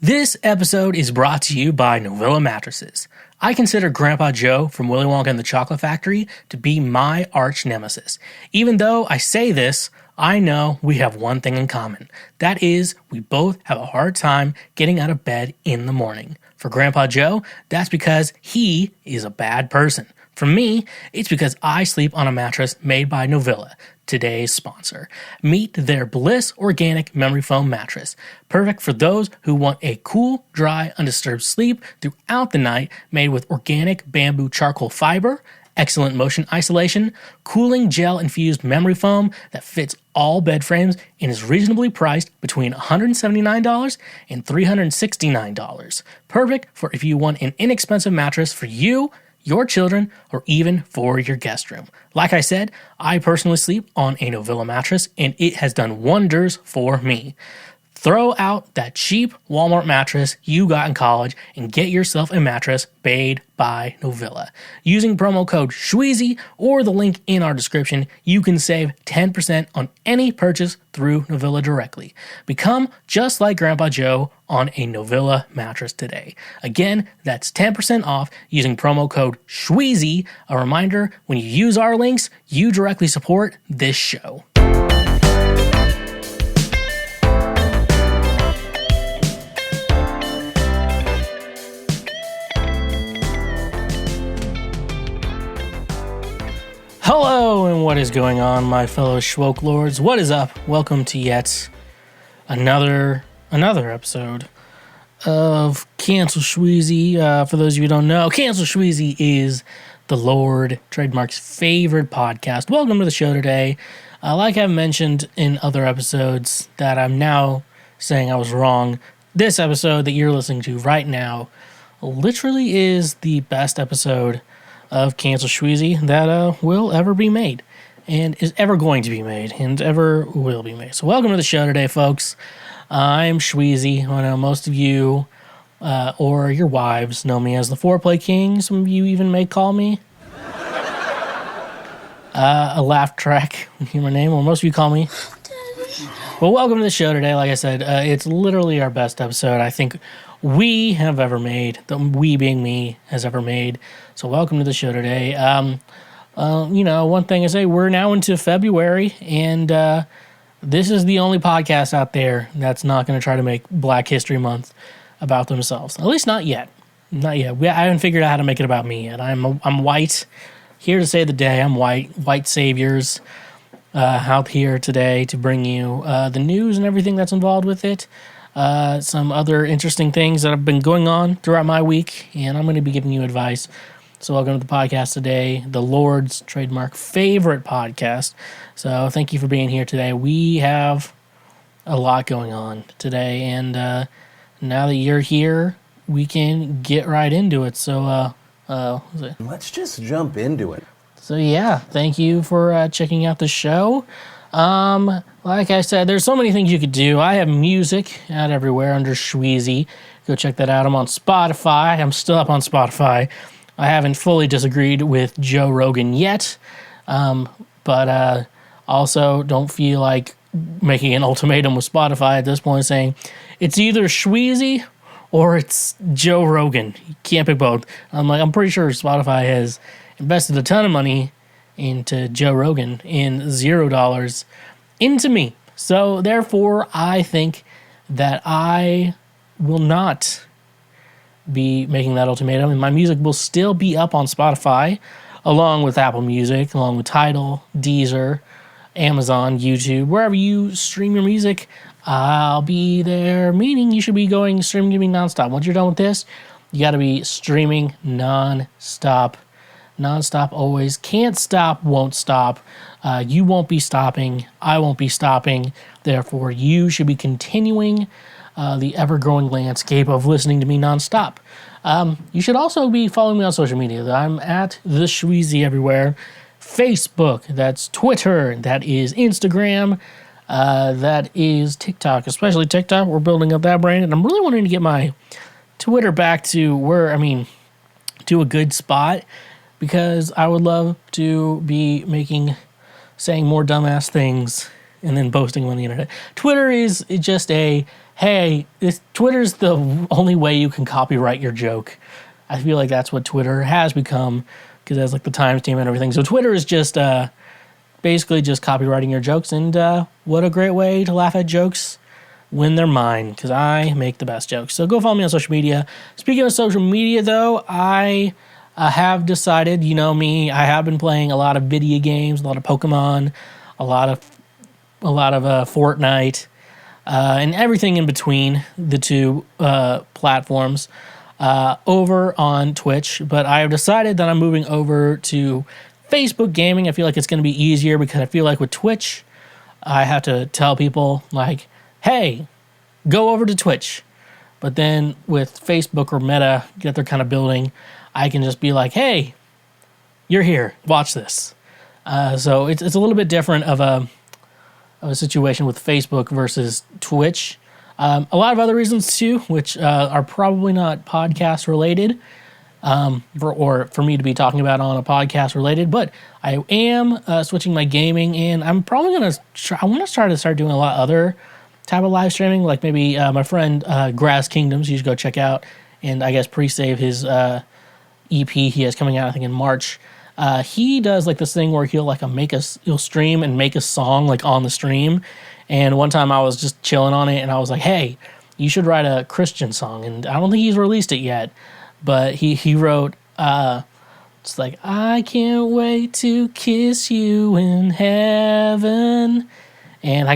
This episode is brought to you by Novella Mattresses. I consider Grandpa Joe from Willy Wonka and the Chocolate Factory to be my arch nemesis. Even though I say this, I know we have one thing in common. That is, we both have a hard time getting out of bed in the morning. For Grandpa Joe, that's because he is a bad person. For me, it's because I sleep on a mattress made by Novella, today's sponsor. Meet their Bliss Organic Memory Foam Mattress. Perfect for those who want a cool, dry, undisturbed sleep throughout the night, made with organic bamboo charcoal fiber, excellent motion isolation, cooling gel-infused memory foam that fits all bed frames and is reasonably priced between $179 and $369. Perfect for if you want an inexpensive mattress for you, your children, or even for your guest room. Like I said, I personally sleep on a Novella mattress, and it has done wonders for me. Throw out that cheap Walmart mattress you got in college and get yourself a mattress made by Novella. Using promo code Schweezy or the link in our description, you can save 10% on any purchase through Novella directly. Become just like Grandpa Joe on a Novella mattress today. Again, that's 10% off using promo code Schweezy. A reminder, when you use our links, you directly support this show. Hello, and what is going on, my fellow Schwoke Lords? What is up? Welcome to yet another episode of Cancel Schweezy. For those of you who don't know, Cancel Schweezy is the Lord Trademark's favorite podcast. Welcome to the show today. Like I've mentioned in other episodes that I'm now saying I was wrong, this episode that you're listening to right now literally is the best episode of Cancel Schweezy that will ever be made, and is ever going to be made, and ever will be made. So welcome to the show today, folks. I'm Schweezy. I know most of you, or your wives, know me as the Foreplay King. Some of you even may call me a laugh track when you hear my name, or most of you call me Daddy. Well, welcome to the show today. Like I said, it's literally our best episode I think we have ever made, the we being me has ever made. So welcome to the show today. One thing I say, we're now into February, and this is the only podcast out there that's not going to try to make Black History Month about themselves. At least not yet. Not yet. I haven't figured out how to make it about me yet. I'm white, here to save the day. I'm white saviors out here today to bring you the news and everything that's involved with it. Some other interesting things that have been going on throughout my week, and I'm going to be giving you advice. So welcome to the podcast today, the Lord's Trademark favorite podcast. So thank you for being here today. We have a lot going on today, and now that you're here, we can get right into it. So let's just jump into it. So yeah, thank you for checking out the show. Like I said, there's so many things you could do. I have music out everywhere under Schweezy. Go check that out. I'm on Spotify. I'm still up on Spotify. I haven't fully disagreed with Joe Rogan yet, but also don't feel like making an ultimatum with Spotify at this point, saying it's either Schweezy or it's Joe Rogan. You can't pick both. I'm pretty sure Spotify has invested a ton of money into Joe Rogan and $0 into me. So therefore, I think that I will not be making that ultimatum, and my music will still be up on Spotify, along with Apple Music, along with Tidal, Deezer, Amazon, YouTube, wherever you stream your music, I'll be there. Meaning you should be going streaming to me nonstop. Once you're done with this, you got to be streaming nonstop. Nonstop always. Can't stop, won't stop. You won't be stopping. I won't be stopping. Therefore, you should be continuing the ever-growing landscape of listening to me nonstop. You should also be following me on social media. I'm at TheSchweezy everywhere. Facebook, that's Twitter, that is Instagram, that is TikTok, especially TikTok. We're building up that brand, and I'm really wanting to get my Twitter back to to a good spot, because I would love to be saying more dumbass things and then posting them on the internet. Twitter is just a hey, Twitter's the only way you can copyright your joke. I feel like that's what Twitter has become, because it has like the timestamp and everything. So Twitter is just basically just copywriting your jokes, and what a great way to laugh at jokes when they're mine, because I make the best jokes. So go follow me on social media. Speaking of social media, though, I have decided, you know me, I have been playing a lot of video games, a lot of Pokemon, a lot of Fortnite, and everything in between the two platforms over on Twitch. But I have decided that I'm moving over to Facebook gaming. I feel like it's going to be easier, because I feel like with Twitch, I have to tell people, like, hey, go over to Twitch. But then with Facebook or Meta that they're kind of building, I can just be like, hey, you're here, watch this. So it's a little bit different of a situation with Facebook versus Twitch. A lot of other reasons too, which are probably not podcast related, for me to be talking about on a podcast related, but I am switching my gaming, and I'm probably going to I want to start doing a lot of other type of live streaming, like maybe my friend Grass Kingdoms, you should go check out, and I guess pre-save his EP he has coming out, I think in March. He does like this thing where he'll stream and make a song like on the stream. And one time I was just chilling on it, and I was like, hey, you should write a Christian song. And I don't think he's released it yet, but he wrote, it's like, I can't wait to kiss you in heaven. And I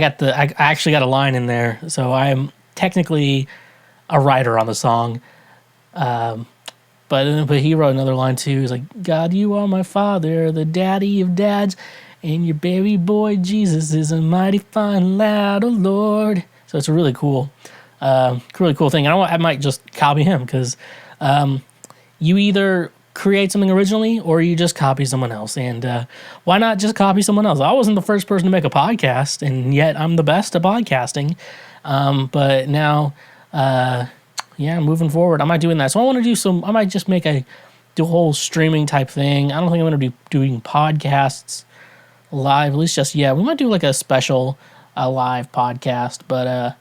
actually got a line in there. So I'm technically a writer on the song. But he wrote another line too. He's like, God, you are my father, the daddy of dads, and your baby boy Jesus is a mighty fine lad, oh Lord. So it's a really cool thing. I might just copy him, because you either create something originally or you just copy someone else. And why not just copy someone else? I wasn't the first person to make a podcast, and yet I'm the best at podcasting. But now, moving forward, I might doing that. So I might just do a whole streaming type thing. I don't think I'm going to be doing podcasts live, at least just yet. We might do like a special live podcast, but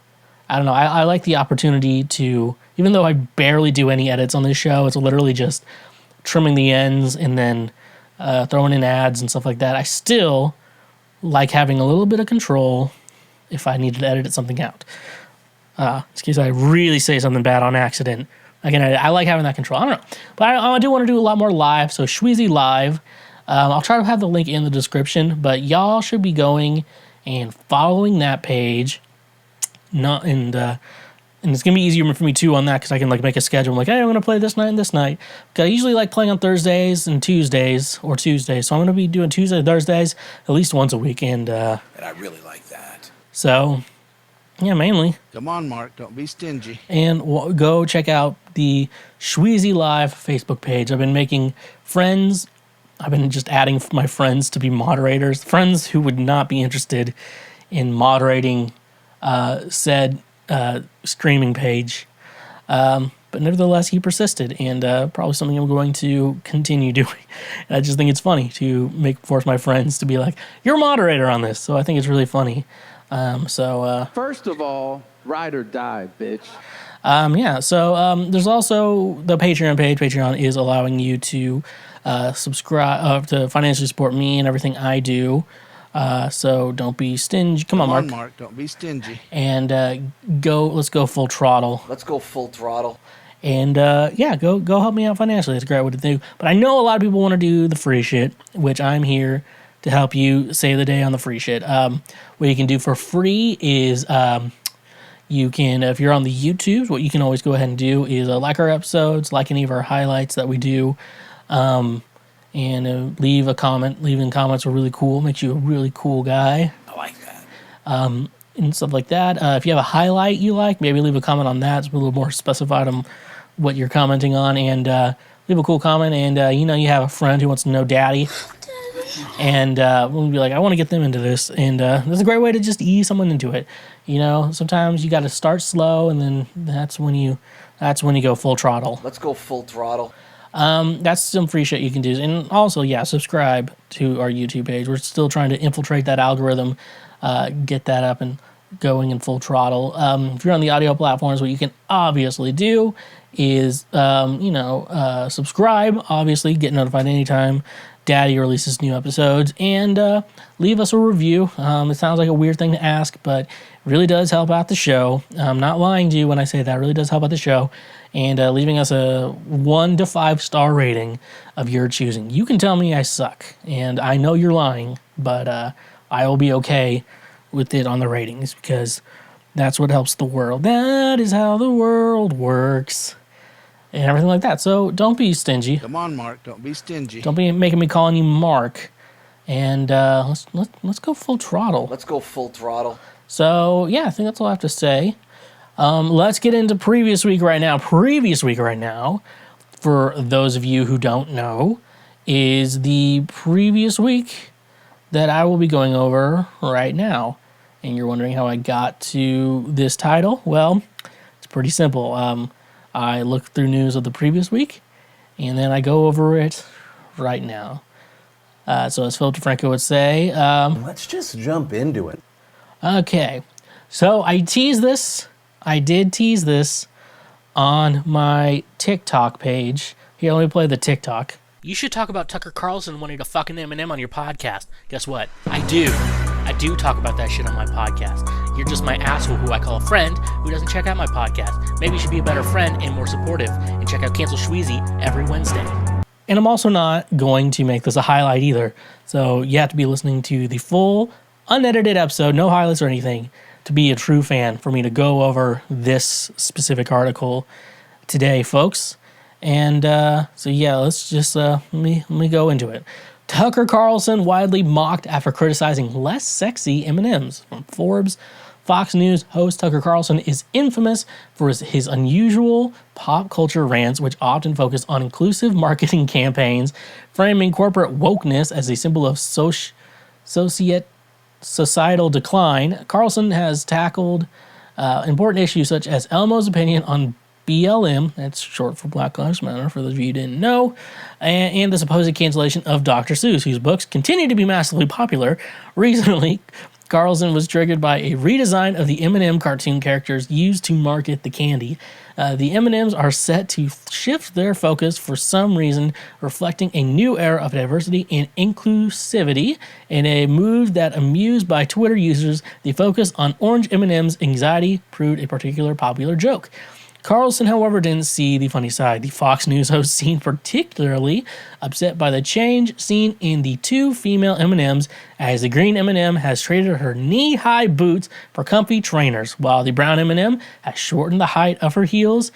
I don't know. I like the opportunity to, even though I barely do any edits on this show, it's literally just trimming the ends and then throwing in ads and stuff like that. I still like having a little bit of control if I needed to edit something out. In case I really say something bad on accident. Again, I like having that control. I don't know. But I do want to do a lot more live. So Schweezy Live. I'll try to have the link in the description. But y'all should be going and following that page. And it's going to be easier for me too on that, because I can like make a schedule. I'm like, hey, I'm going to play this night and this night. Because I usually like playing on Thursdays and Tuesdays. So I'm going to be doing Tuesdays and Thursdays at least once a week. And I really like that. So... yeah, mainly. Come on, Mark. Don't be stingy. And go check out the Schweezy Live Facebook page. I've been making friends. I've been just adding my friends to be moderators. Friends who would not be interested in moderating said streaming page. But nevertheless, he persisted, and probably something I'm going to continue doing. I just think it's funny to force my friends to be like, you're a moderator on this. So I think it's really funny. First of all, ride or die, bitch. There's also the Patreon page. Patreon is allowing you to subscribe to financially support me and everything I do. So don't be stingy. Come on, Mark. Don't be stingy. And let's go full throttle. Let's go full throttle. And go help me out financially. It's a great way to do. But I know a lot of people want to do the free shit, which I'm here to help you save the day on the free shit. What you can do for free is you can, if you're on the YouTubes, what you can always go ahead and do is like our episodes, like any of our highlights that we do, and leave a comment. Leaving comments are really cool. Makes you a really cool guy. I like that. And stuff like that. If you have a highlight you like, maybe leave a comment on that. It's a little more specified on what you're commenting on, and leave a cool comment. And you have a friend who wants to know Daddy. And we'll be like, I want to get them into this. And that's a great way to just ease someone into it. Sometimes you got to start slow, and then that's when you go full throttle. Let's go full throttle. That's some free shit you can do. And also, subscribe to our YouTube page. We're still trying to infiltrate that algorithm, get that up and going in full throttle. If you're on the audio platforms, what you can obviously do is, subscribe, obviously, get notified anytime Daddy releases new episodes, and leave us a review. It sounds like a weird thing to ask, but it really does help out the show. I'm not lying to you when I say that. It really does help out the show. And leaving us a 1 to 5 star rating of your choosing. You can tell me I suck, and I know you're lying, but I will be okay with it on the ratings because that's what helps the world. That is how the world works. And everything like that. So don't be stingy. Come on, Mark. Don't be stingy. Don't be making me calling you Mark. And let's go full throttle. Let's go full throttle. So yeah, I think that's all I have to say. Let's get into previous week right now. Previous week right now, for those of you who don't know, is the previous week that I will be going over right now. And you're wondering how I got to this title? Well, it's pretty simple. I look through news of the previous week, and then I go over it right now. So as Philip DeFranco would say... let's just jump into it. Okay. So I did tease this on my TikTok page. Here, let me play the TikTok. You should talk about Tucker Carlson wanting to fuck an Eminem on your podcast. Guess what? I do talk about that shit on my podcast. You're just my asshole who I call a friend who doesn't check out my podcast. Maybe you should be a better friend and more supportive and check out Cancel Schweezy every Wednesday. And I'm also not going to make this a highlight either. So you have to be listening to the full, unedited episode, no highlights or anything, to be a true fan for me to go over this specific article today, folks. And so yeah, let's just let me go into it. Tucker Carlson widely mocked after criticizing less sexy M&Ms. From Forbes, Fox News host Tucker Carlson is infamous for his unusual pop culture rants, which often focus on inclusive marketing campaigns, framing corporate wokeness as a symbol of societal decline. Carlson has tackled important issues such as Elmo's opinion on BLM, that's short for Black Lives Matter, for those of you who didn't know, and the supposed cancellation of Dr. Seuss, whose books continue to be massively popular. Recently, Carlson was triggered by a redesign of the Eminem cartoon characters used to market the candy. The M&Ms are set to shift their focus for some reason, reflecting a new era of diversity and inclusivity. In a move that amused by Twitter users, the focus on orange M&M's anxiety proved a particular popular joke. Carlson, however, didn't see the funny side. The Fox News host seemed particularly upset by the change seen in the two female M&Ms, as the green M&M has traded her knee-high boots for comfy trainers, while the brown M&M has shortened the height of her heels.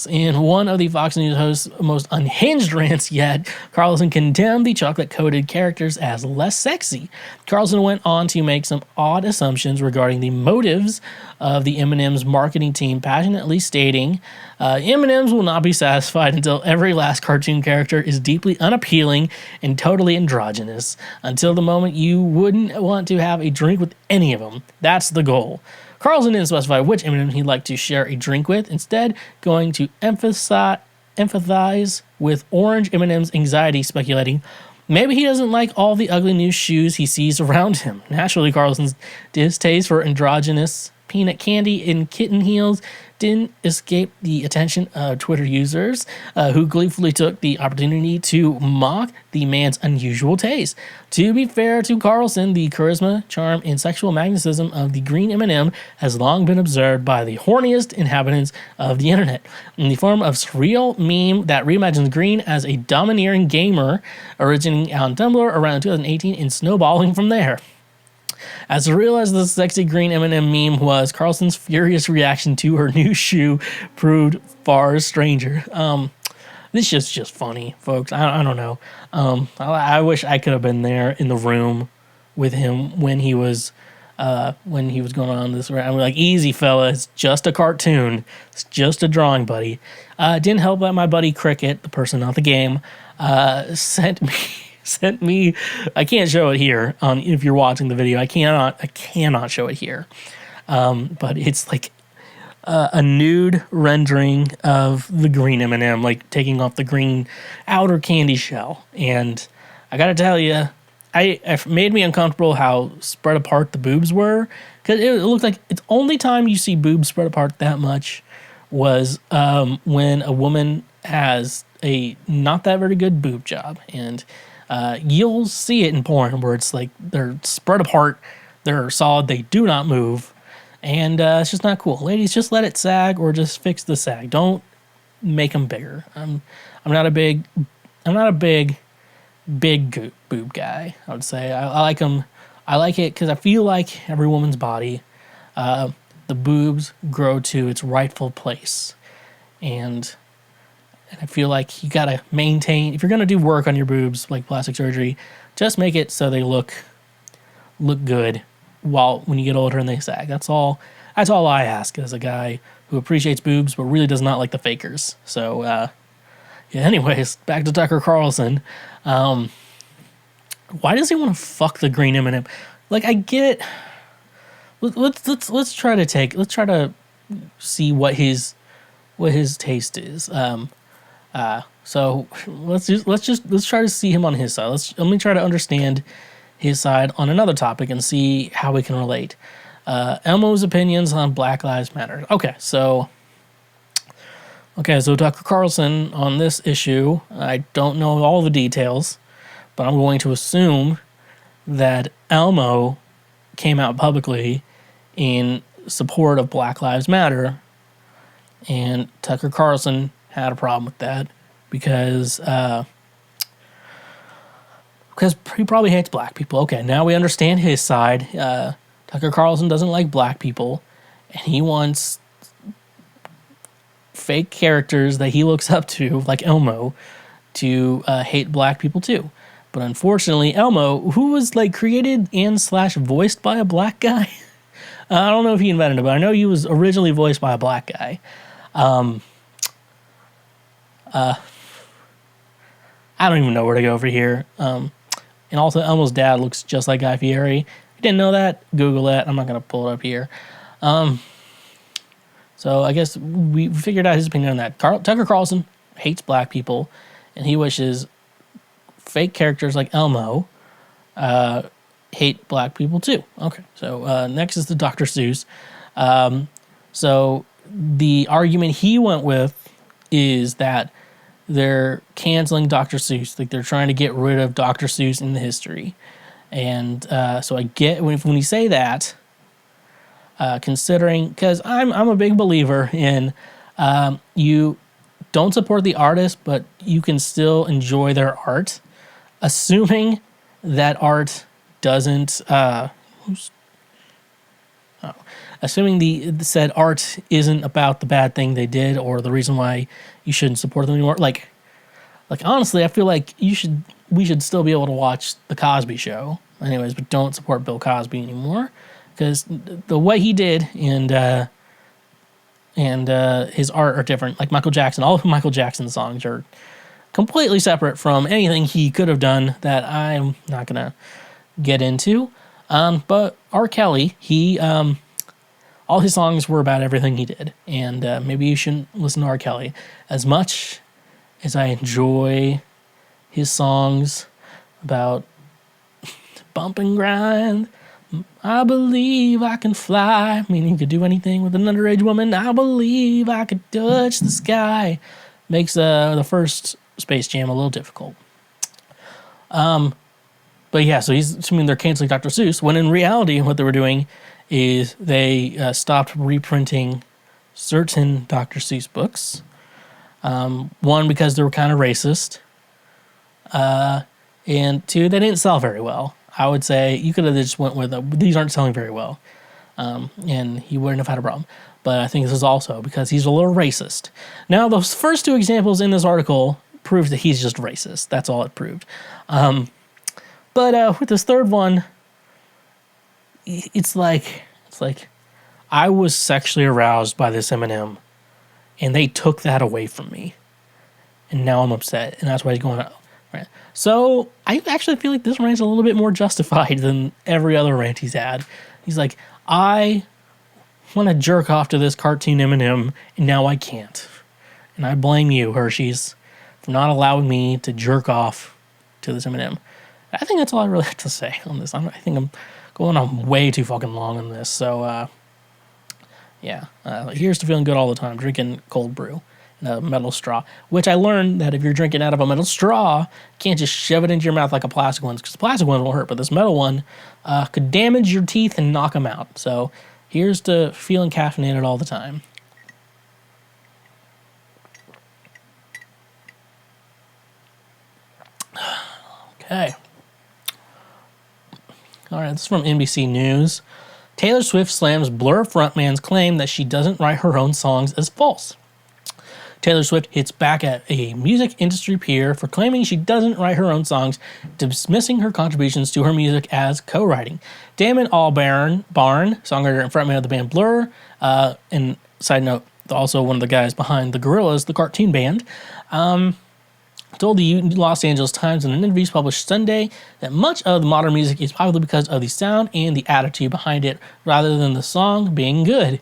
In one of the Fox News host's most unhinged rants yet, Carlson condemned the chocolate-coated characters as less sexy. Carlson went on to make some odd assumptions regarding the motives of the M&M's marketing team, passionately stating, M&M's will not be satisfied until every last cartoon character is deeply unappealing and totally androgynous, until the moment you wouldn't want to have a drink with any of them. That's the goal. Carlson didn't specify which M&M he'd like to share a drink with, instead going to empathize with orange M&M's anxiety, speculating, maybe he doesn't like all the ugly new shoes he sees around him. Naturally, Carlson's distaste for androgynous peanut candy in kitten heels didn't escape the attention of Twitter users, who gleefully took the opportunity to mock the man's unusual taste. To be fair to Carlson, the charisma, charm, and sexual magnetism of the green M&M has long been observed by the horniest inhabitants of the internet, in the form of surreal meme that reimagines green as a domineering gamer, originating on Tumblr around 2018 and snowballing from there. As surreal as the sexy green M&M meme was, Carlson's furious reaction to her new shoe proved far stranger. This is just funny, folks. I don't know. I wish I could have been there in the room with him when he was going on this. I'm like, easy, fella. It's just a cartoon. It's just a drawing, buddy. Didn't help that my buddy Cricket, the person on the game, sent me. I can't show it here. If you're watching the video, I cannot show it here. But it's like a nude rendering of the green M&M, like taking off the green outer candy shell. And I gotta tell you, it made me uncomfortable how spread apart the boobs were, because it looked like it's only time you see boobs spread apart that much was when a woman has a not that very good boob job, and you'll see it in porn where it's like they're spread apart, they're solid, they do not move, and it's just not cool. Ladies, just let it sag or just fix the sag. Don't make them bigger. I'm not a big boob guy. I would say I like them. I like it because I feel like every woman's body, the boobs grow to its rightful place, and I feel like you gotta maintain, if you're gonna do work on your boobs like plastic surgery, just make it so they look good when you get older and they sag. That's all I ask as a guy who appreciates boobs but really does not like the fakers. So yeah, anyways, back to Tucker Carlson. Why does he want to fuck the green Eminem? Like, I get it. Let's try to see what his taste is. So let's try to see him on his side. Let me try to understand his side on another topic and see how we can relate. Elmo's opinions on Black Lives Matter. So Tucker Carlson on this issue, I don't know all the details, but I'm going to assume that Elmo came out publicly in support of Black Lives Matter, and Tucker Carlson had a problem with that because he probably hates black people. Okay, now we understand his side. Tucker Carlson doesn't like black people, and he wants fake characters that he looks up to, like Elmo, to hate black people too. But unfortunately, Elmo, who was like created and / voiced by a black guy, I don't know if he invented it, but I know he was originally voiced by a black guy. I don't even know where to go over here. And also, Elmo's dad looks just like Guy Fieri. If you didn't know that, Google that. I'm not going to pull it up here. So I guess we figured out his opinion on that. Tucker Carlson hates black people, and he wishes fake characters like Elmo hate black people too. Okay, so next is the Dr. Seuss. So the argument he went with is that they're canceling Dr. Seuss, like they're trying to get rid of Dr. Seuss in the history. And so I get when you say that, considering, because I'm a big believer in you don't support the artist, but you can still enjoy their art, assuming that art doesn't assuming the said art isn't about the bad thing they did or the reason why you shouldn't support them anymore. Like honestly, I feel like we should still be able to watch The Cosby Show, anyways, but don't support Bill Cosby anymore, because the way he did and his art are different. Like Michael Jackson, all of Michael Jackson's songs are completely separate from anything he could have done that I'm not gonna get into. But R. Kelly, he all his songs were about everything he did, and maybe you shouldn't listen to R. Kelly. As much as I enjoy his songs about bump and grind, I believe I can fly, meaning you could do anything with an underage woman. I believe I could touch the sky. Makes the first Space Jam a little difficult. But yeah, so he's assuming they're canceling Dr. Seuss, when in reality what they were doing is they stopped reprinting certain Dr. Seuss books. One, because they were kind of racist. And two, they didn't sell very well. I would say you could have just went with, these aren't selling very well. And he wouldn't have had a problem. But I think this is also because he's a little racist. Now, those first two examples in this article prove that he's just racist. That's all it proved. But with this third one, it's like I was sexually aroused by this Eminem, and they took that away from me, and now I'm upset, and that's why he's going out. Right. So I actually feel like this rant's a little bit more justified than every other rant he's had. He's like, I want to jerk off to this cartoon Eminem, and now I can't, and I blame you, Hershey's, for not allowing me to jerk off to this Eminem. I think that's all I really have to say on this. I think I'm going on way too fucking long on this. So, yeah. Here's to feeling good all the time, drinking cold brew in a metal straw, which I learned that if you're drinking out of a metal straw, you can't just shove it into your mouth like a plastic one, because the plastic one will hurt, but this metal one could damage your teeth and knock them out. So here's to feeling caffeinated all the time. Okay. All right, this is from NBC News. Taylor Swift slams Blur frontman's claim that she doesn't write her own songs as false. Taylor Swift hits back at a music industry peer for claiming she doesn't write her own songs, dismissing her contributions to her music as co-writing. Damon Albarn, songwriter and frontman of the band Blur, and side note, also one of the guys behind the Gorillaz, the cartoon band, told the Los Angeles Times in an interview published Sunday that much of the modern music is popular because of the sound and the attitude behind it, rather than the song being good.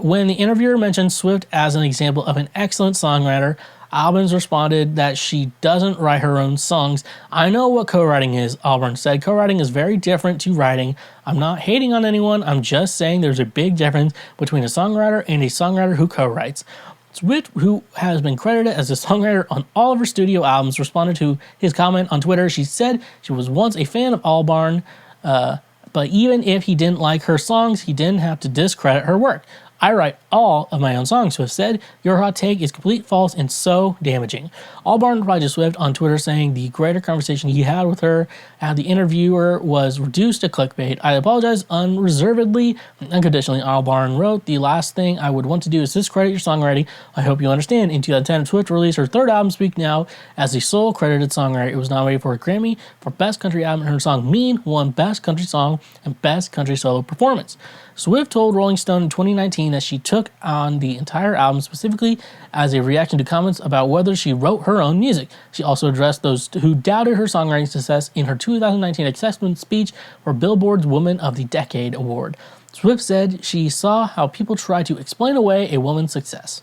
When the interviewer mentioned Swift as an example of an excellent songwriter, Albans responded that she doesn't write her own songs. I know what co-writing is, Albarn said. Co-writing is very different to writing. I'm not hating on anyone. I'm just saying there's a big difference between a songwriter and a songwriter who co-writes. Swift, who has been credited as a songwriter on all of her studio albums, responded to his comment on Twitter. She said she was once a fan of Albarn, but even if he didn't like her songs, he didn't have to discredit her work. I write all of my own songs, Swift said. Your hot take is complete false and so damaging. Albarn replied to Swift on Twitter saying the greater conversation he had with her at the interviewer was reduced to clickbait. I apologize unreservedly and unconditionally, Albarn wrote. The last thing I would want to do is discredit your songwriting. I hope you understand. In 2010, Swift released her third album, Speak Now, as the sole credited songwriter. It was nominated for a Grammy for Best Country Album, and her song Mean won Best Country Song and Best Country Solo Performance. Swift told Rolling Stone in 2019 that she took on the entire album specifically as a reaction to comments about whether she wrote her own music. She also addressed those who doubted her songwriting success in her 2019 acceptance speech for Billboard's Woman of the Decade award. Swift said she saw how people try to explain away a woman's success.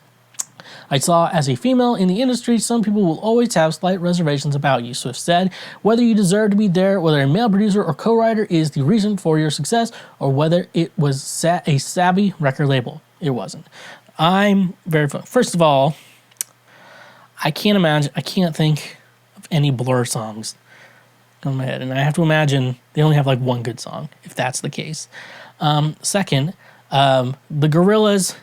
I saw as a female in the industry, some people will always have slight reservations about you, Swift said. Whether you deserve to be there, whether a male producer or co-writer is the reason for your success, or whether it was a savvy record label. It wasn't. I'm very... First of all, I can't think of any Blur songs on my head, and I have to imagine they only have like one good song, if that's the case. Second, the Gorillaz...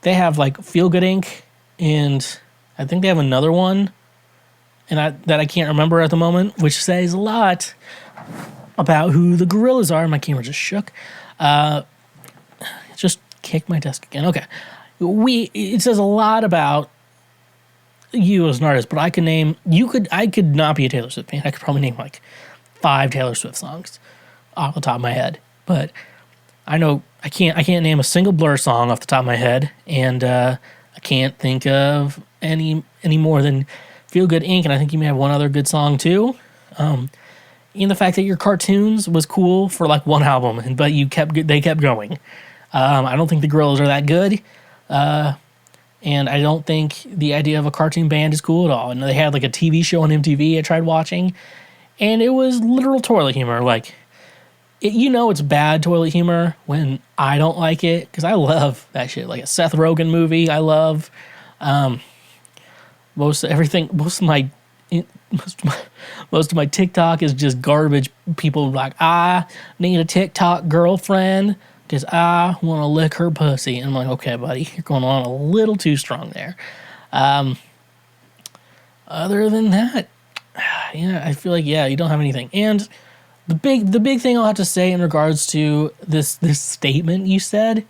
They have like Feel Good Inc. and I think they have another one that I can't remember at the moment, which says a lot about who the Gorillaz are. My camera just shook. Just kicked my desk again. Okay. It says a lot about you as an artist, but I could not be a Taylor Swift fan. I could probably name like 5 Taylor Swift songs off the top of my head, but I know I can't name a single Blur song off the top of my head, and I can't think of any more than Feel Good Inc., and I think you may have one other good song too. And the fact that your cartoons was cool for like one album, but they kept going. I don't think the Gorillaz are that good, and I don't think the idea of a cartoon band is cool at all. And they had like a TV show on MTV I tried watching, and it was literal toilet humor, like. It's bad toilet humor when I don't like it, because I love that shit. Like a Seth Rogen movie, I love. Most of my TikTok is just garbage. People like, I need a TikTok girlfriend because I want to lick her pussy. And I'm like, okay, buddy, you're going on a little too strong there. Other than that, yeah, I feel like, you don't have anything. And the big thing I'll have to say in regards to this statement you said,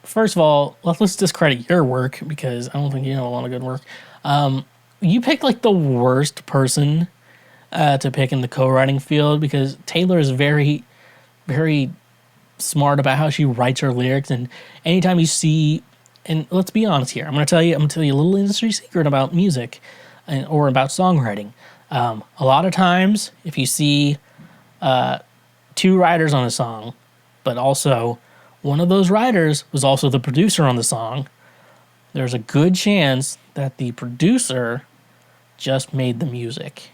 first of all, let's discredit your work, because I don't think you know a lot of good work. You picked like the worst person to pick in the co-writing field, because Taylor is very, very smart about how she writes her lyrics, and anytime you see, and let's be honest here, I'm gonna tell you a little industry secret about music or about songwriting. A lot of times, if you see 2 writers on a song, but also one of those writers was also the producer on the song, there's a good chance that the producer just made the music.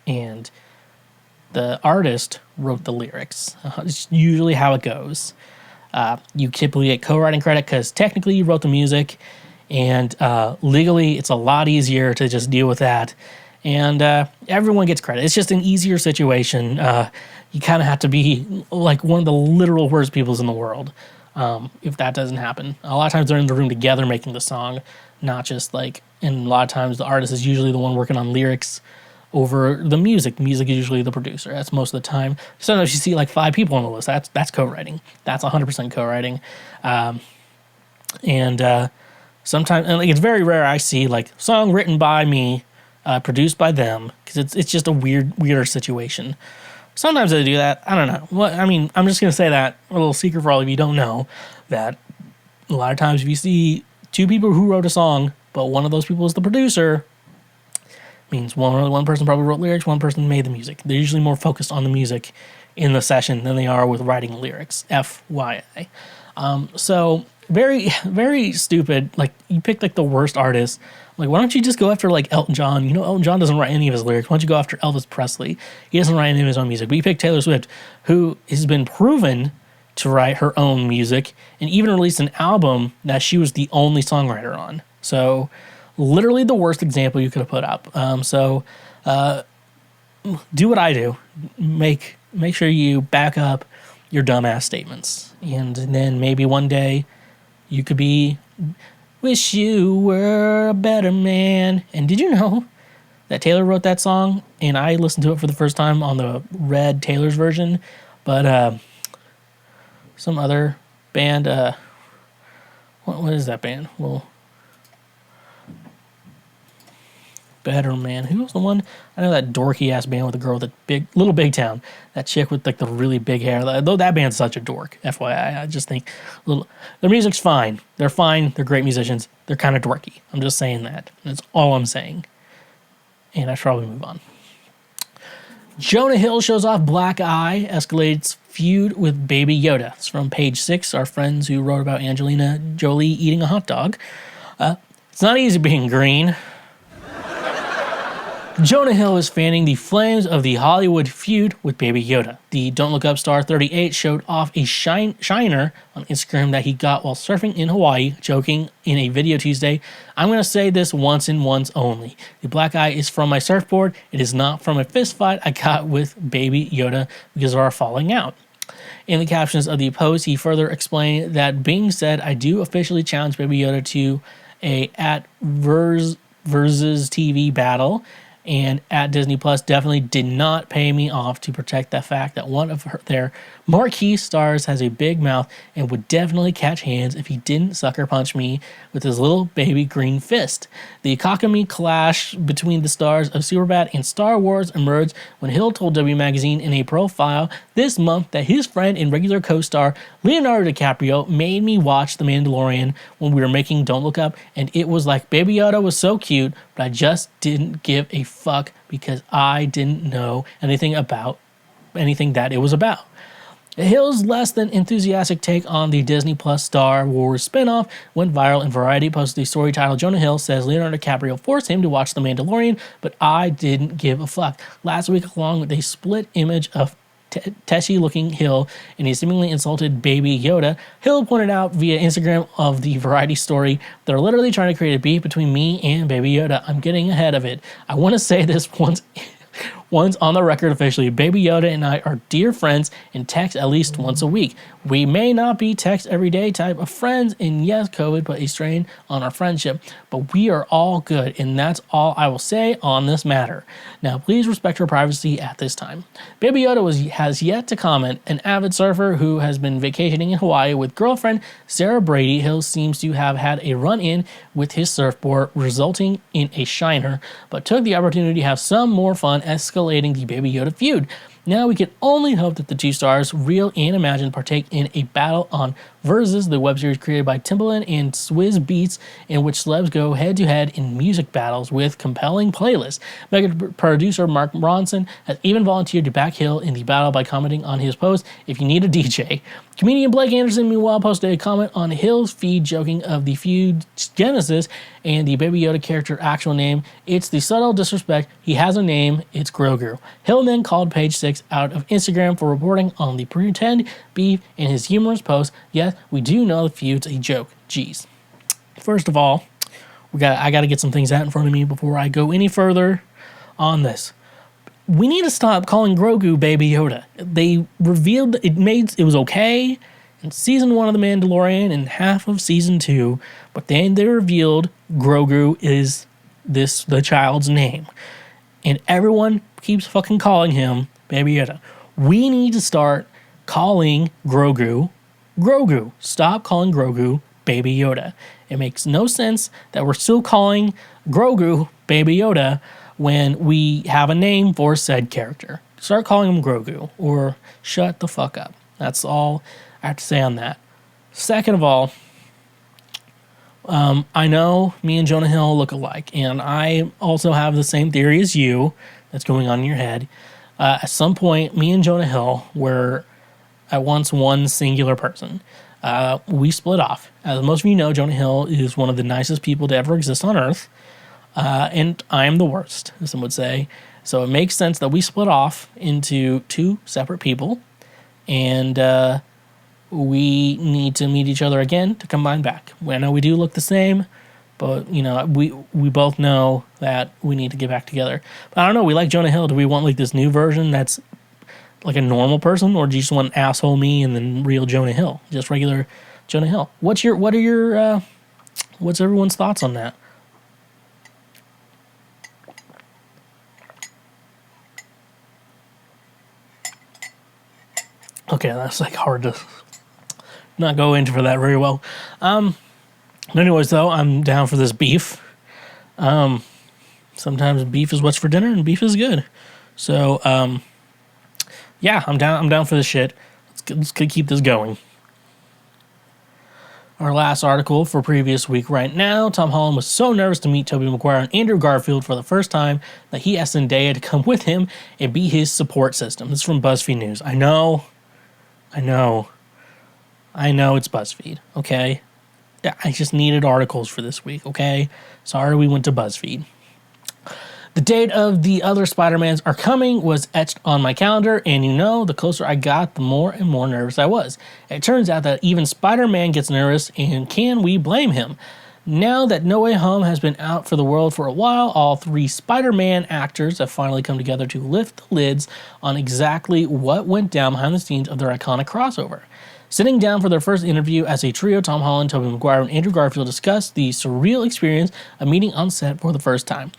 And the artist wrote the lyrics. It's usually how it goes. You typically get co-writing credit because technically you wrote the music, and legally it's a lot easier to just deal with that. And everyone gets credit. It's just an easier situation. You kind of have to be like one of the literal worst peoples in the world if that doesn't happen. A lot of times they're in the room together making the song, not just like, and a lot of times the artist is usually the one working on lyrics over the music. The music is usually the producer. That's most of the time. Sometimes you see like 5 people on the list. That's co-writing. That's 100% co-writing. Sometimes, and like, it's very rare I see like song written by me, produced by them, because it's just a weirder situation. Sometimes they do that. I don't know. Well, I mean, I'm just gonna say that a little secret for all of you who don't know that a lot of times if you see 2 people who wrote a song, but one of those people is the producer, means one person probably wrote lyrics, one person made the music. They're usually more focused on the music in the session than they are with writing lyrics. FYI. So very, very stupid. Like, you pick like the worst artist. Like, why don't you just go after like Elton John? You know, Elton John doesn't write any of his lyrics. Why don't you go after Elvis Presley? He doesn't write any of his own music. But you pick Taylor Swift, who has been proven to write her own music and even released an album that she was the only songwriter on. So literally the worst example you could have put up. Do what I do. Make sure you back up your dumbass statements. And then maybe one day you could be, wish you were a better man. And did you know that Taylor wrote that song? And I listened to it for the first time on the Red Taylor's version. But some other band, what is that band? Well, Better Man. Who was the one? I know that dorky ass band with the girl with the Little Big Town. That chick with like the really big hair. Though that band's such a dork. FYI, I just think their music's fine. They're fine. They're great musicians. They're kind of dorky. I'm just saying that. That's all I'm saying. And I should probably move on. Jonah Hill shows off black eye, escalates feud with Baby Yoda. It's from page 6. Our friends who wrote about Angelina Jolie eating a hot dog. It's not easy being green. Jonah Hill is fanning the flames of the Hollywood feud with Baby Yoda. The Don't Look Up star 38 showed off a shiner on Instagram that he got while surfing in Hawaii, joking in a video Tuesday, "I'm going to say this once and once only. The black eye is from my surfboard. It is not from a fist fight I got with Baby Yoda because of our falling out." In the captions of the post, he further explained that being said, I do officially challenge Baby Yoda to a at versus TV battle. And at Disney Plus definitely did not pay me off to protect the fact that one of their marquee stars has a big mouth and would definitely catch hands if he didn't sucker punch me with his little baby green fist. The Kakami clash between the stars of Superbad and Star Wars emerged when Hill told W Magazine in a profile this month that his friend and regular co-star Leonardo DiCaprio made me watch The Mandalorian when we were making Don't Look Up, and it was like Baby Yoda was so cute, but I just didn't give a fuck because I didn't know anything that it was about. Hill's less than enthusiastic take on the Disney Plus Star Wars spinoff went viral, and Variety posted a story titled Jonah Hill says Leonardo DiCaprio forced him to watch The Mandalorian, but I didn't give a fuck. Last week, along with a split image of Teshy-looking Hill and he seemingly insulted Baby Yoda, Hill pointed out via Instagram of the Variety story, "They're literally trying to create a beef between me and Baby Yoda. I'm getting ahead of it. I want to say this once on the record officially. Baby Yoda and I are dear friends and text at least once a week. We may not be text every day type of friends, and yes, COVID put a strain on our friendship, but we are all good, and that's all I will say on this matter. Now, please respect her privacy at this time." Baby Yoda has yet to comment. An avid surfer who has been vacationing in Hawaii with girlfriend Sarah Brady, Hill seems to have had a run-in with his surfboard, resulting in a shiner, but took the opportunity to have some more fun escalating the Baby Yoda feud. Now we can only hope that the two stars, real and imagined, partake in a battle on Versus, the web series created by Timbaland and Swizz Beats, in which celebs go head-to-head in music battles with compelling playlists. Mega producer Mark Ronson has even volunteered to back Hill in the battle by commenting on his post, "If you need a DJ." Comedian Blake Anderson, meanwhile, posted a comment on Hill's feed joking of the Feud genesis and the Baby Yoda character actual name. "It's the subtle disrespect. He has a name. It's Grogu." Hill then called Page 6 out of Instagram for reporting on the pretend beef in his humorous post. "Yes, we do know the Feud's a joke. Jeez." First of all, I got to get some things out in front of me before I go any further on this. We need to stop calling Grogu Baby Yoda. They revealed it was okay in season 1 of The Mandalorian and half of season 2, but then they revealed Grogu is the child's name. And everyone keeps fucking calling him Baby Yoda. We need to start calling Grogu Grogu. Stop calling Grogu Baby Yoda. It makes no sense that we're still calling Grogu Baby Yoda when we have a name for said character. Start calling him Grogu, or shut the fuck up. That's all I have to say on that. Second of all, I know me and Jonah Hill look alike, and I also have the same theory as you that's going on in your head. At some point, me and Jonah Hill were at once one singular person. We split off. As most of you know, Jonah Hill is one of the nicest people to ever exist on Earth. And I'm the worst, as some would say. So it makes sense that we split off into two separate people, and we need to meet each other again to combine back. I know we do look the same, but we both know that we need to get back together. But I don't know. We like Jonah Hill. Do we want like this new version that's like a normal person, or do you just want asshole me and then real Jonah Hill, just regular Jonah Hill? What's everyone's thoughts on that? Okay, that's like hard to not go into for that very well. Anyways, though, I'm down for this beef. Sometimes beef is what's for dinner, and beef is good. So, yeah, I'm down for this shit. Let's keep this going. Our last article for previous week right now. Tom Holland was so nervous to meet Tobey Maguire and Andrew Garfield for the first time that he asked Zendaya to come with him and be his support system. This is from BuzzFeed News. I know it's BuzzFeed, okay? Yeah, I just needed articles for this week, okay? Sorry we went to BuzzFeed. The date of the other Spider-Mans are coming was etched on my calendar, and the closer I got, the more and more nervous I was. It turns out that even Spider-Man gets nervous, and can we blame him? Now that No Way Home has been out for the world for a while, all three Spider-Man actors have finally come together to lift the lids on exactly what went down behind the scenes of their iconic crossover. Sitting down for their first interview as a trio, Tom Holland, Tobey Maguire, and Andrew Garfield discussed the surreal experience of meeting on set for the first time.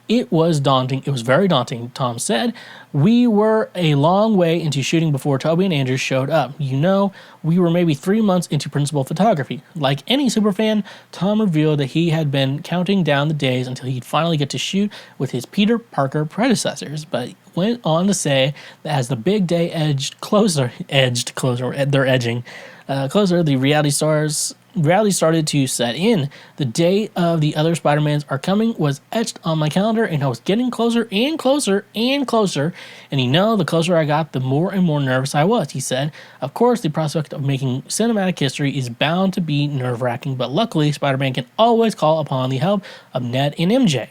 "It was daunting. It was very daunting," Tom said. "We were a long way into shooting before Tobey and Andrew showed up. We were maybe 3 months into principal photography. Like any superfan, Tom revealed that he had been counting down the days until he'd finally get to shoot with his Peter Parker predecessors, but went on to say that as the big day edged closer, the reality started to set in. The day of the other Spider-Mans are coming was etched on my calendar, and I was getting closer and closer and closer. And the closer I got, the more and more nervous I was," he said. "Of course, the prospect of making cinematic history is bound to be nerve-wracking, but luckily, Spider-Man can always call upon the help of Ned and MJ.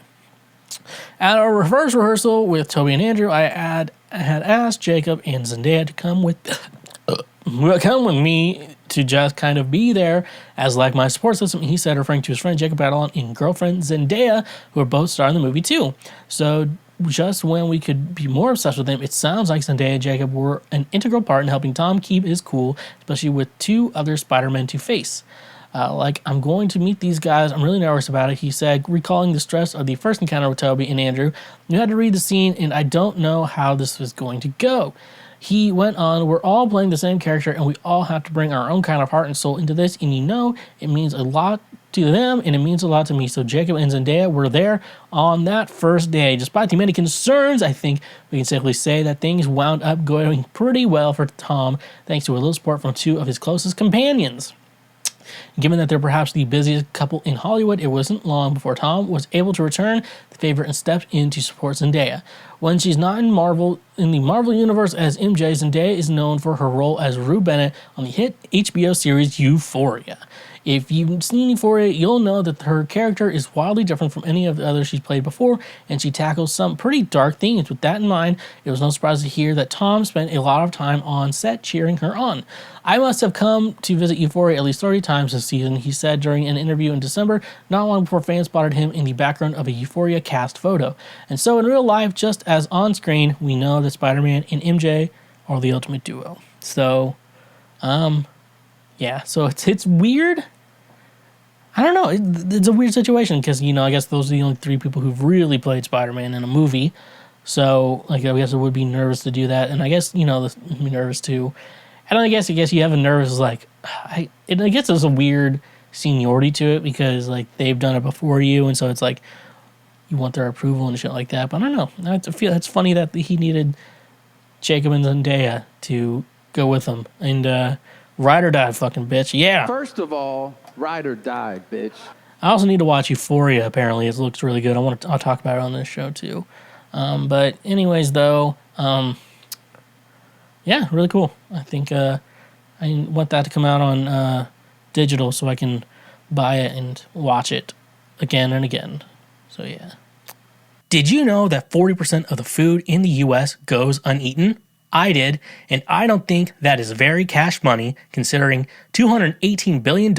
At our first rehearsal with Tobey and Andrew, I had asked Jacob and Zendaya to come with me to just kind of be there as like my support system," he said, referring to his friend Jacob Batalon and girlfriend Zendaya, who are both starring in the movie too. "So just when we could be more obsessed with him, it sounds like Zendaya and Jacob were an integral part in helping Tom keep his cool, especially with two other Spider-Men to face. I'm going to meet these guys. I'm really nervous about it," he said, recalling the stress of the first encounter with Tobey and Andrew. "You had to read the scene, and I don't know how this was going to go." He went on, "We're all playing the same character, and we all have to bring our own kind of heart and soul into this, and it means a lot to them, and it means a lot to me. So Jacob and Zendaya were there on that first day. Despite the many concerns, I think we can safely say that things wound up going pretty well for Tom, thanks to a little support from two of his closest companions." Given that they're perhaps the busiest couple in Hollywood, it wasn't long before Tom was able to return the favor and step in to support Zendaya. When she's not in the Marvel universe as MJ, Zendaya is known for her role as Rue Bennett on the hit HBO series Euphoria. If you've seen Euphoria, you'll know that her character is wildly different from any of the others she's played before, and she tackles some pretty dark themes. With that in mind, it was no surprise to hear that Tom spent a lot of time on set cheering her on. I must have come to visit Euphoria at least 30 times this season, he said during an interview in December, not long before fans spotted him in the background of a Euphoria cast photo. And so in real life, just as on screen, we know that Spider-Man and MJ are the ultimate duo. So, yeah, so it's weird. I don't know. It's a weird situation because, I guess those are the only three people who've really played Spider-Man in a movie. So, I guess I would be nervous to do that. And I guess, be nervous too. And I guess you have a nervous, I guess there's a weird seniority to it because, they've done it before you. And so it's you want their approval and shit like that. But I don't know. I feel it's funny that he needed Jacob and Zendaya to go with him. And, ride or die, fucking bitch. Yeah. First of all, ride or die, bitch. I also need to watch Euphoria, apparently. It looks really good. I'll talk about it on this show, too. But anyways, though, yeah, really cool. I think I want that to come out on digital so I can buy it and watch it again and again. So, yeah. Did you know that 40% of the food in the U.S. goes uneaten? I did, and I don't think that is very cash money considering $218 billion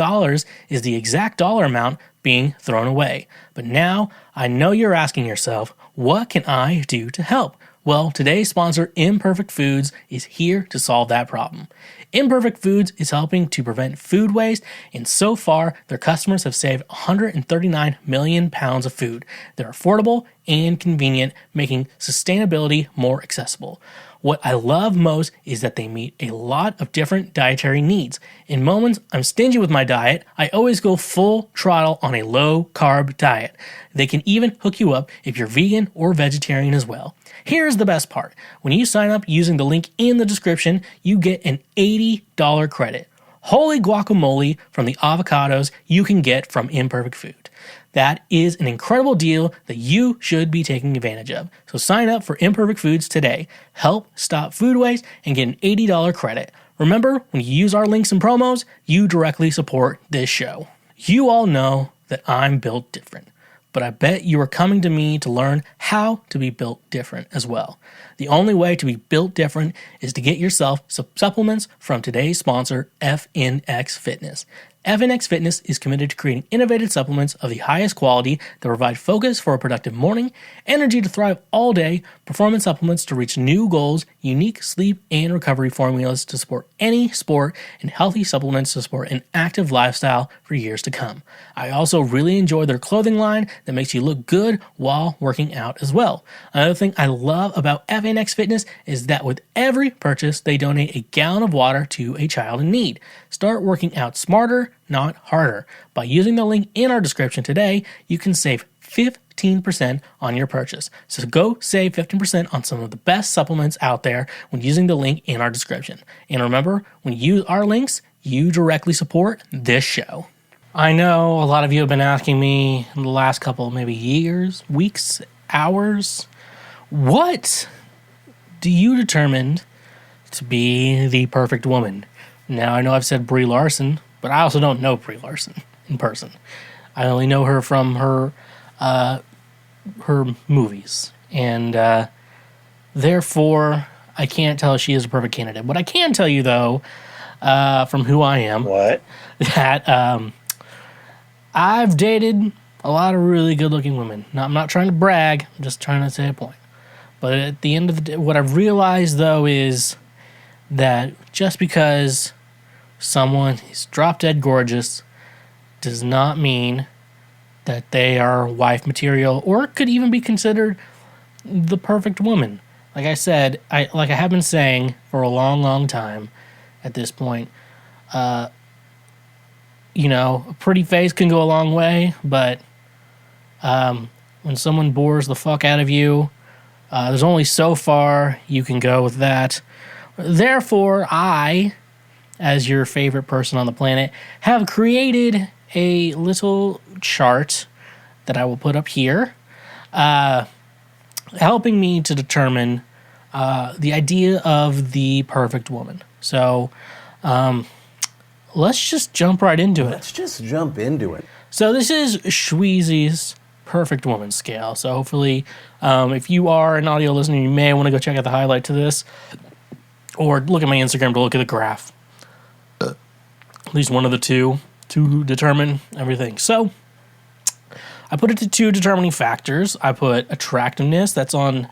is the exact dollar amount being thrown away. But now, I know you're asking yourself, what can I do to help? Well, today's sponsor, Imperfect Foods, is here to solve that problem. Imperfect Foods is helping to prevent food waste, and so far, their customers have saved 139 million pounds of food. They're affordable and convenient, making sustainability more accessible. What I love most is that they meet a lot of different dietary needs. In moments I'm stingy with my diet, I always go full throttle on a low-carb diet. They can even hook you up if you're vegan or vegetarian as well. Here's the best part. When you sign up using the link in the description, you get an $80 credit. Holy guacamole from the avocados you can get from Imperfect Food. That is an incredible deal that you should be taking advantage of. So sign up for Imperfect Foods today. Help stop food waste and get an $80 credit. Remember, when you use our links and promos, you directly support this show. You all know that I'm built different, but I bet you are coming to me to learn how to be built different as well. The only way to be built different is to get yourself some supplements from today's sponsor, FNX Fitness. FNX Fitness is committed to creating innovative supplements of the highest quality that provide focus for a productive morning, energy to thrive all day, performance supplements to reach new goals, unique sleep and recovery formulas to support any sport, and healthy supplements to support an active lifestyle for years to come. I also really enjoy their clothing line that makes you look good while working out as well. Another thing I love about FNX Fitness is that with every purchase, they donate a gallon of water to a child in need. Start working out smarter, not harder. By using the link in our description today, you can save 15% on your purchase. So go save 15% on some of the best supplements out there when using the link in our description. And remember, when you use our links, you directly support this show. I know a lot of you have been asking me in the last couple, maybe years, weeks, hours, what do you determine to be the perfect woman? Now, I know I've said Brie Larson, but I also don't know Brie Larson in person. I only know her from her movies, and therefore, I can't tell if she is a perfect candidate. What I can tell you, though, from who I am, that I've dated a lot of really good-looking women. Now, I'm not trying to brag, I'm just trying to say a point. But at the end of the day, what I've realized, though, is that just because someone is drop-dead gorgeous does not mean that they are wife material or could even be considered the perfect woman. Like I said, I have been saying for a long, long time at this point, a pretty face can go a long way, but when someone bores the fuck out of you, there's only so far you can go with that. Therefore, I as your favorite person on the planet, have created a little chart that I will put up here, helping me to determine the idea of the perfect woman. So let's just jump right into it. Let's just jump into it. So this is Schweezy's perfect woman scale. So hopefully, if you are an audio listener, you may want to go check out the highlight to this, or look at my Instagram to look at the graph. At least one of the two to determine everything. So I put it to 2 determining factors. I put attractiveness, that's on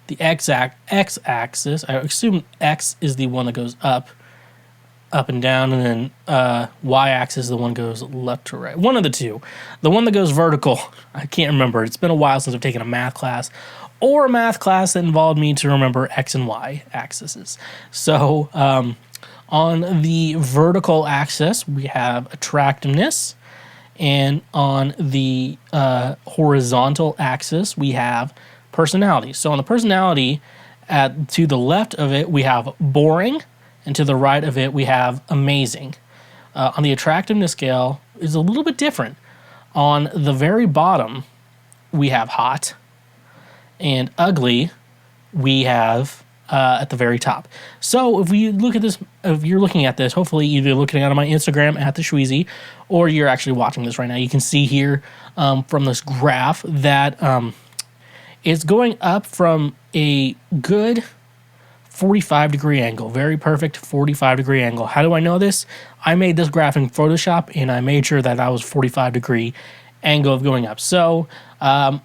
the x-axis. I assume x is the one that goes up and down, and then y-axis is the one that goes left to right. One of the two. The one that goes vertical, I can't remember. It's been a while since I've taken a math class, or a math class that involved me to remember x and y axes. So on the vertical axis, we have attractiveness, and on the horizontal axis, we have personality. So on the personality, to the left of it, we have boring, and to the right of it, we have amazing. On the attractiveness scale, is a little bit different. On the very bottom, we have hot, and ugly, we have at the very top. So if we look at this, if you're looking at this, hopefully either looking at my Instagram at TheSchweezy, or you're actually watching this right now, you can see here from this graph that it's going up from a good 45-degree angle, very perfect 45-degree angle. How do I know this? I made this graph in Photoshop, and I made sure that was 45-degree angle of going up. So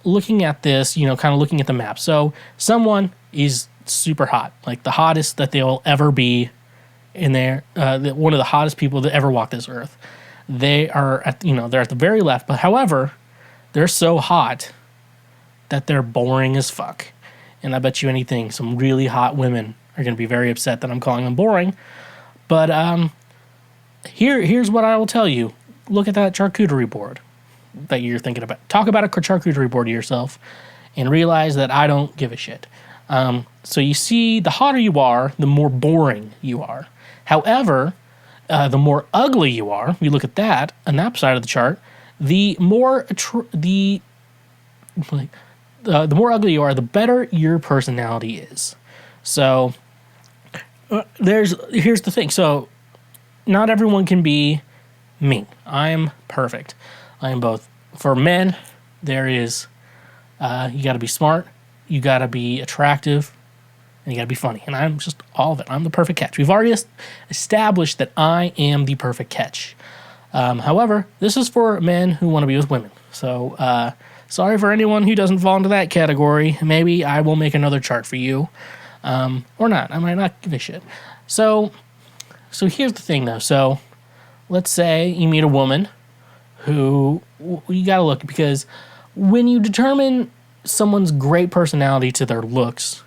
looking at this, kind of looking at the map. So someone is super hot, like the hottest that they'll ever be in there, one of the hottest people that ever walked this earth. They are they're at the very left, but however, they're so hot that they're boring as fuck. And I bet you anything, some really hot women are going to be very upset that I'm calling them boring. But here's what I will tell you. Look at that charcuterie board that you're thinking about. Talk about a charcuterie board to yourself and realize that I don't give a shit. So you see, the hotter you are, the more boring you are. However, the more ugly you are, if you look at that, on that side of the chart, the more ugly you are, the better your personality is. So here's the thing. So not everyone can be me. I'm perfect. I am both. For men, there is you got to be smart, you got to be attractive, and you got to be funny. And I'm just all of it. I'm the perfect catch. We've already established that I am the perfect catch. However, this is for men who want to be with women. So sorry for anyone who doesn't fall into that category. Maybe I will make another chart for you. Or not. I might not give a shit. So here's the thing, though. So let's say you meet a woman who you got to look, because when you determine someone's great personality to their looks,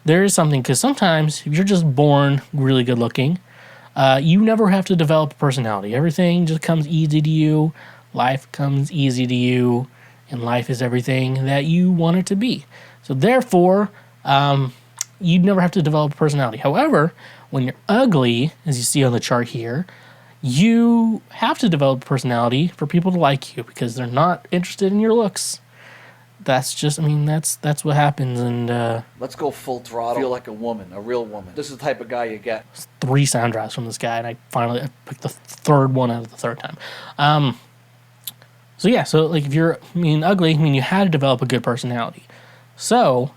there is something, because sometimes if you're just born really good looking, you never have to develop a personality. Everything just comes easy to you. Life comes easy to you, and life is everything that you want it to be. So therefore, you'd never have to develop a personality. However, when you're ugly, as you see on the chart here, you have to develop a personality for people to like you, because they're not interested in your looks. That's just, that's what happens. And let's go full throttle. Feel like a woman, a real woman. This is the type of guy you get. 3 sound drops from this guy, and I picked the third one out of the third time. So like if you're ugly, you had to develop a good personality. So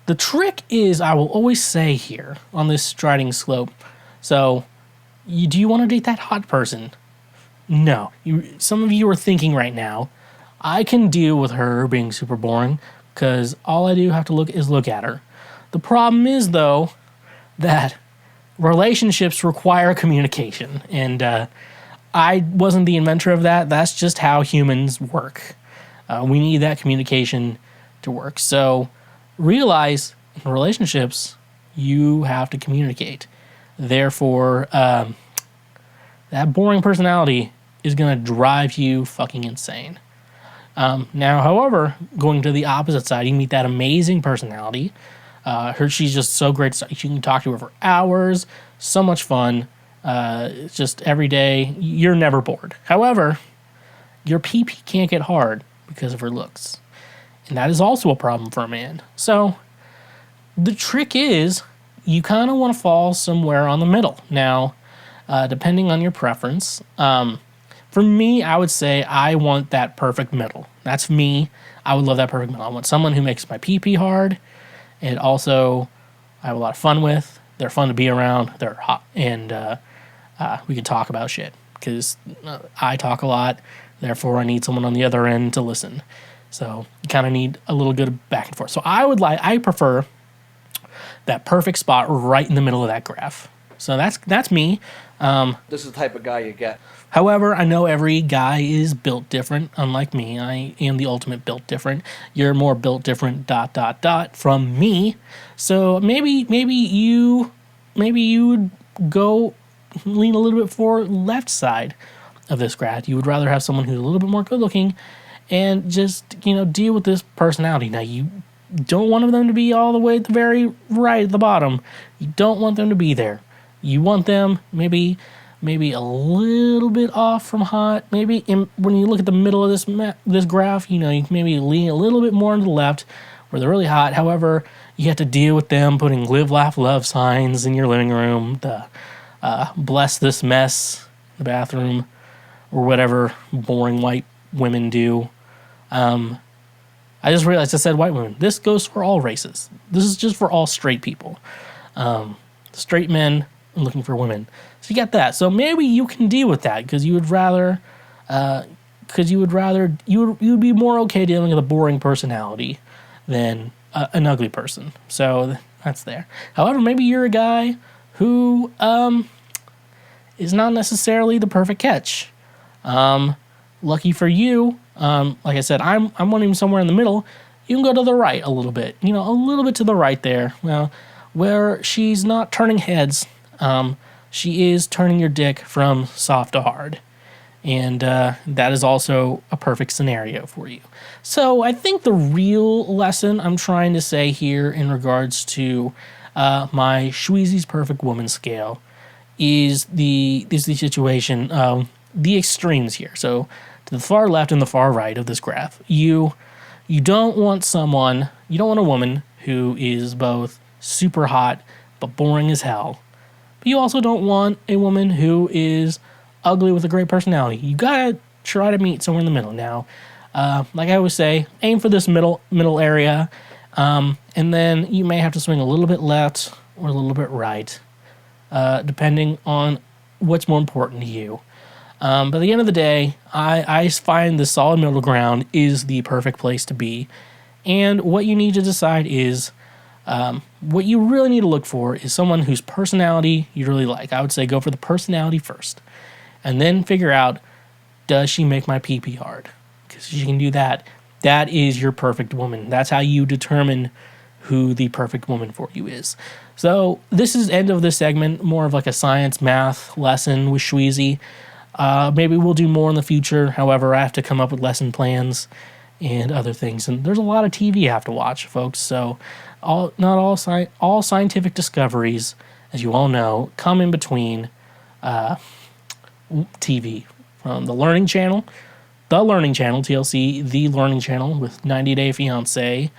the trick is, I will always say here on this striding slope, so do you want to date that hot person? No. Some of you are thinking right now, I can deal with her being super boring because all I do have to look at her. The problem is, though, that relationships require communication, and I wasn't the inventor of that. That's just how humans work. We need that communication to work. So realize in relationships, you have to communicate. Therefore, that boring personality is going to drive you fucking insane. Now, however, going to the opposite side, you meet that amazing personality. She's just so great. You can talk to her for hours. So much fun. It's just every day, you're never bored. However, your pee-pee can't get hard because of her looks. And that is also a problem for a man. So the trick is you kind of want to fall somewhere on the middle. Now, depending on your preference, for me, I would say I want that perfect middle. That's me. I would love that perfect middle. I want someone who makes my pee-pee hard and also I have a lot of fun with. They're fun to be around. They're hot. And we can talk about shit because I talk a lot. Therefore, I need someone on the other end to listen. So you kind of need a little good back and forth. So I prefer that perfect spot right in the middle of that graph. So that's me. This is the type of guy you get. However, I know every guy is built different. Unlike me, I am the ultimate built different. You're more built different ... from me. So maybe you would go lean a little bit for left side of this graph. You would rather have someone who's a little bit more good looking and just, deal with this personality. Now, you don't want them to be all the way at the very right at the bottom. You don't want them to be there. You want them maybe a little bit off from hot. Maybe when you look at the middle of this graph, you can maybe lean a little bit more to the left where they're really hot. However, you have to deal with them putting live, laugh, love signs in your living room, the bless this mess in the bathroom, or whatever boring white women do. I just realized I said white women. This goes for all races. This is just for all straight people. Straight men looking for women. So you got that. So maybe you can deal with that because you would be more okay dealing with a boring personality than an ugly person. So that's there. However, maybe you're a guy who is not necessarily the perfect catch. Lucky for you, like I said, I'm wanting somewhere in the middle. You can go to the right a little bit, a little bit to the right there. Well, where she's not turning heads, she is turning your dick from soft to hard. And that is also a perfect scenario for you. So I think the real lesson I'm trying to say here in regards to my Schweezy's Perfect Woman scale is the situation, the extremes here. So to the far left and the far right of this graph, you don't want a woman who is both super hot but boring as hell. But you also don't want a woman who is ugly with a great personality. You gotta try to meet somewhere in the middle. Now, like I always say, aim for this middle area, and then you may have to swing a little bit left or a little bit right, depending on what's more important to you. But at the end of the day, I find the solid middle ground is the perfect place to be. And what you need to decide is, what you really need to look for is someone whose personality you really like. I would say go for the personality first. And then figure out, does she make my pee-pee hard? Because she can do that. That is your perfect woman. That's how you determine who the perfect woman for you is. So this is end of this segment, more of like a science math lesson with Schweezy. Maybe we'll do more in the future. However, I have to come up with lesson plans and other things. And there's a lot of TV I have to watch, folks. So not all scientific discoveries, as you all know, come in between TV. From the Learning Channel, TLC, The Learning Channel with 90 Day Fiancé,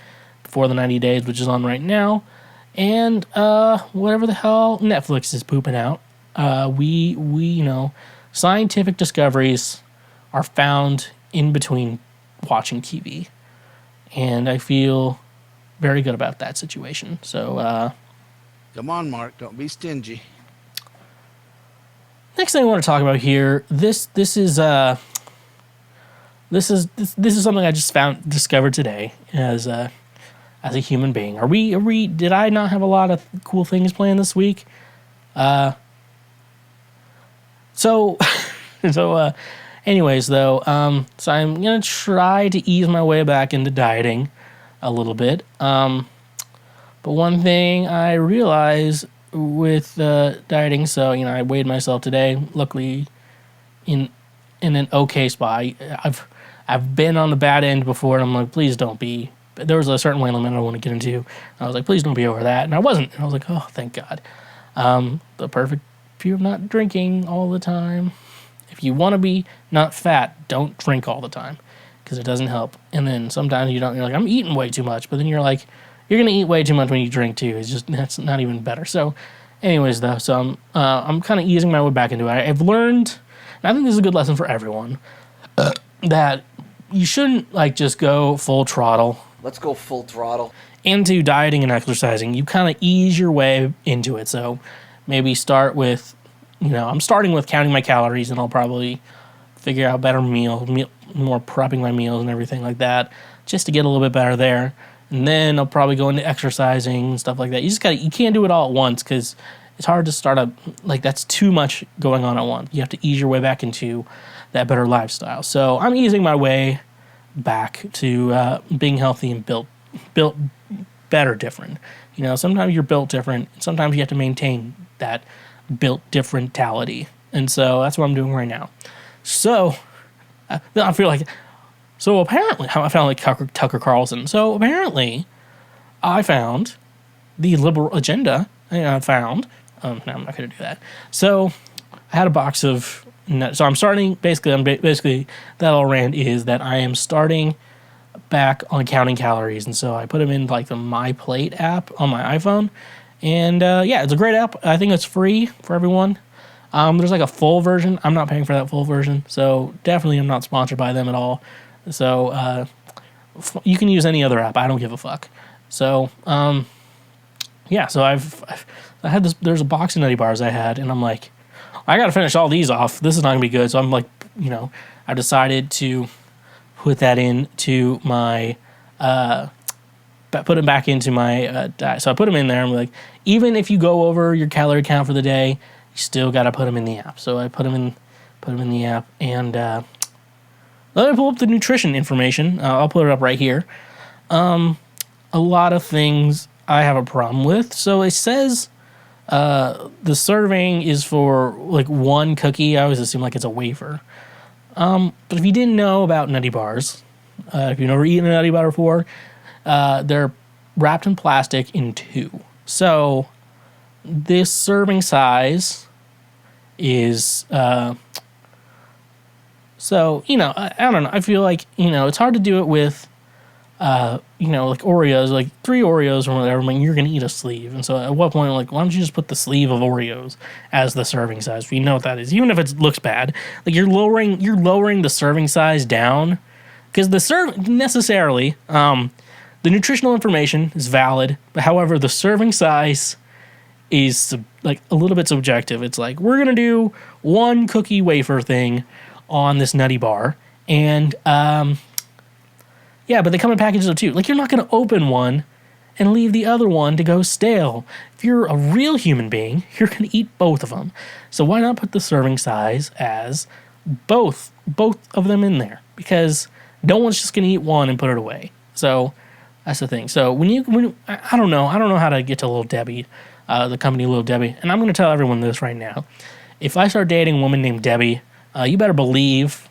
Before the 90 Days, which is on right now, and whatever the hell Netflix is pooping out. Scientific discoveries are found in between watching TV, and I feel very good about that situation. So, come on, Mark, don't be stingy. Next thing I want to talk about here, this is something I just discovered today as a human being. Did I not have a lot of cool things planned this week? Anyways, though, so I'm gonna try to ease my way back into dieting a little bit. But one thing I realized with dieting, so I weighed myself today. Luckily, in an okay spot. I've been on the bad end before, and I'm like, please don't be. There was a certain weight limit I don't want to get into. And I was like, please don't be over that, and I wasn't. And I was like, oh, thank God. The perfect if you're not drinking all the time, if you want to be not fat, don't drink all the time because it doesn't help. And then sometimes you're like, I'm eating way too much, but then you're like, you're gonna eat way too much when you drink too. That's not even better. So, anyways, though, so I'm kind of easing my way back into it. I've learned, and I think this is a good lesson for everyone, that you shouldn't like just go full throttle. Let's go full throttle Into dieting and exercising. You kind of ease your way into it. So maybe start with, I'm starting with counting my calories, and I'll probably figure out better more prepping my meals and everything like that, just to get a little bit better there. And then I'll probably go into exercising and stuff like that. You can't do it all at once because it's hard to start up, like that's too much going on at once. You have to ease your way back into that better lifestyle. So I'm easing my way back to being healthy and built better, different. Sometimes you're built different. Sometimes you have to maintain that built differentality. And so that's what I'm doing right now. So I feel like, so apparently, I found like Tucker Carlson. So apparently, I found the liberal agenda. No, I'm not going to do that. So I had a box of, so I'm starting, basically, that all rant is that I am starting back on counting calories. And so I put them in like the My Plate app on my iPhone. And it's a great app. I think it's free for everyone. There's like a full version. I'm not paying for that full version. So definitely I'm not sponsored by them at all. So you can use any other app. I don't give a fuck. So so I had this. There's a box of nutty bars I had, and I'm like, I got to finish all these off. This is not gonna be good. So I'm like, I decided to put that into my put them back into my diet. So I put them in there. I'm like, even if you go over your calorie count for the day, you still got to put them in the app. So I put them in the app, and let me pull up the nutrition information. I'll put it up right here. A lot of things I have a problem with. So it says the serving is for like one cookie. I always assume like it's a wafer. But if you didn't know about nutty bars, if you've never eaten a nutty bar before, they're wrapped in plastic in 2. So this serving size is so, I don't know. I feel like, it's hard to do it with, like Oreos, like 3 Oreos or whatever. I mean, you're going to eat a sleeve. And so at what point, like, why don't you just put the sleeve of Oreos as the serving size? You know what that is. Even if it looks bad, like you're lowering the serving size down because necessarily, the nutritional information is valid. But however, the serving size is like a little bit subjective. It's like, we're going to do 1 cookie wafer thing on this nutty bar, and but they come in packages of 2. Like, you're not going to open one and leave the other one to go stale. If you're a real human being, you're going to eat both of them. So why not put the serving size as both of them in there? Because no one's just going to eat one and put it away. So that's the thing. So when I don't know how to get to Little Debbie, the company Little Debbie, and I'm going to tell everyone this right now. If I start dating a woman named Debbie, you better believe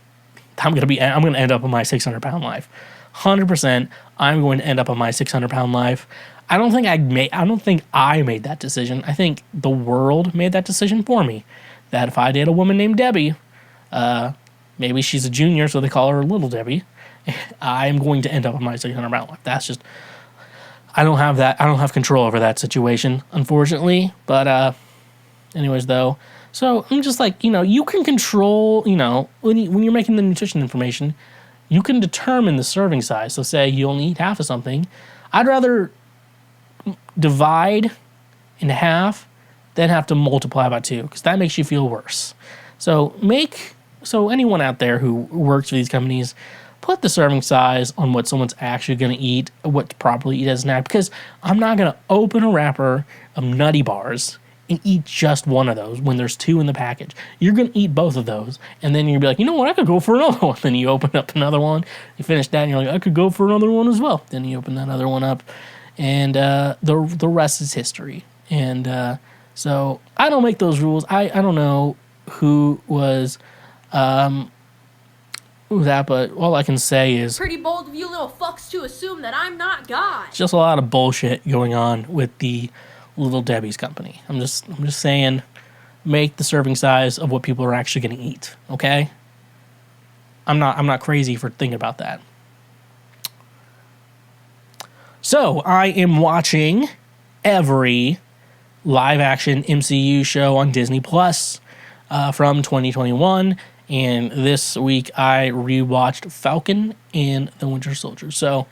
I'm going to end up on my 600-pound life. 100%, I'm going to end up on my 600-pound life. I don't think I made that decision. I think the world made that decision for me. That if I date a woman named Debbie, maybe she's a junior, so they call her Little Debbie, I'm going to end up on my 600-pound life. That's just, I don't have control over that situation, unfortunately. But anyways, though, so I'm just like, you can control, when you're making the nutrition information, you can determine the serving size. So say you only eat half of something. I'd rather divide into half than have to multiply by 2, because that makes you feel worse. So anyone out there who works for these companies, put the serving size on what someone's actually going to eat, what to properly eat as a snack, because I'm not going to open a wrapper of nutty bars and eat just one of those when there's 2 in the package. You're going to eat both of those, and then you'll be like, you know what, I could go for another one. Then you open up another one, you finish that, and you're like, I could go for another one as well. Then you open that other one up, and the rest is history. And so I don't make those rules. I don't know who was that, but all I can say is pretty bold of you little fucks to assume that I'm not God. It's just a lot of bullshit going on with the Little Debbie's company. I'm just saying, make the serving size of what people are actually going to eat. Okay, I'm not crazy for thinking about that. So I am watching every live action MCU show on Disney Plus from 2021, and this week I rewatched Falcon and the Winter Soldier. So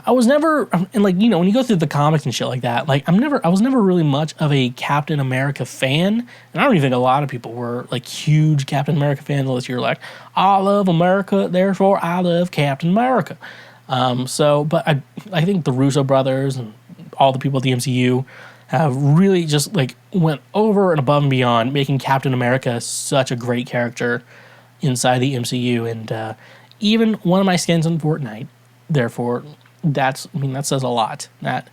I was never, and like, when you go through the comics and shit like that, like I was never really much of a Captain America fan, and I don't even think a lot of people were like huge Captain America fans unless you're like, I love America, therefore I love Captain America. But I think the Russo brothers and all the people at the MCU have really just like went over and above and beyond, making Captain America such a great character inside the MCU, and even one of my skins on Fortnite. Therefore, that says a lot. That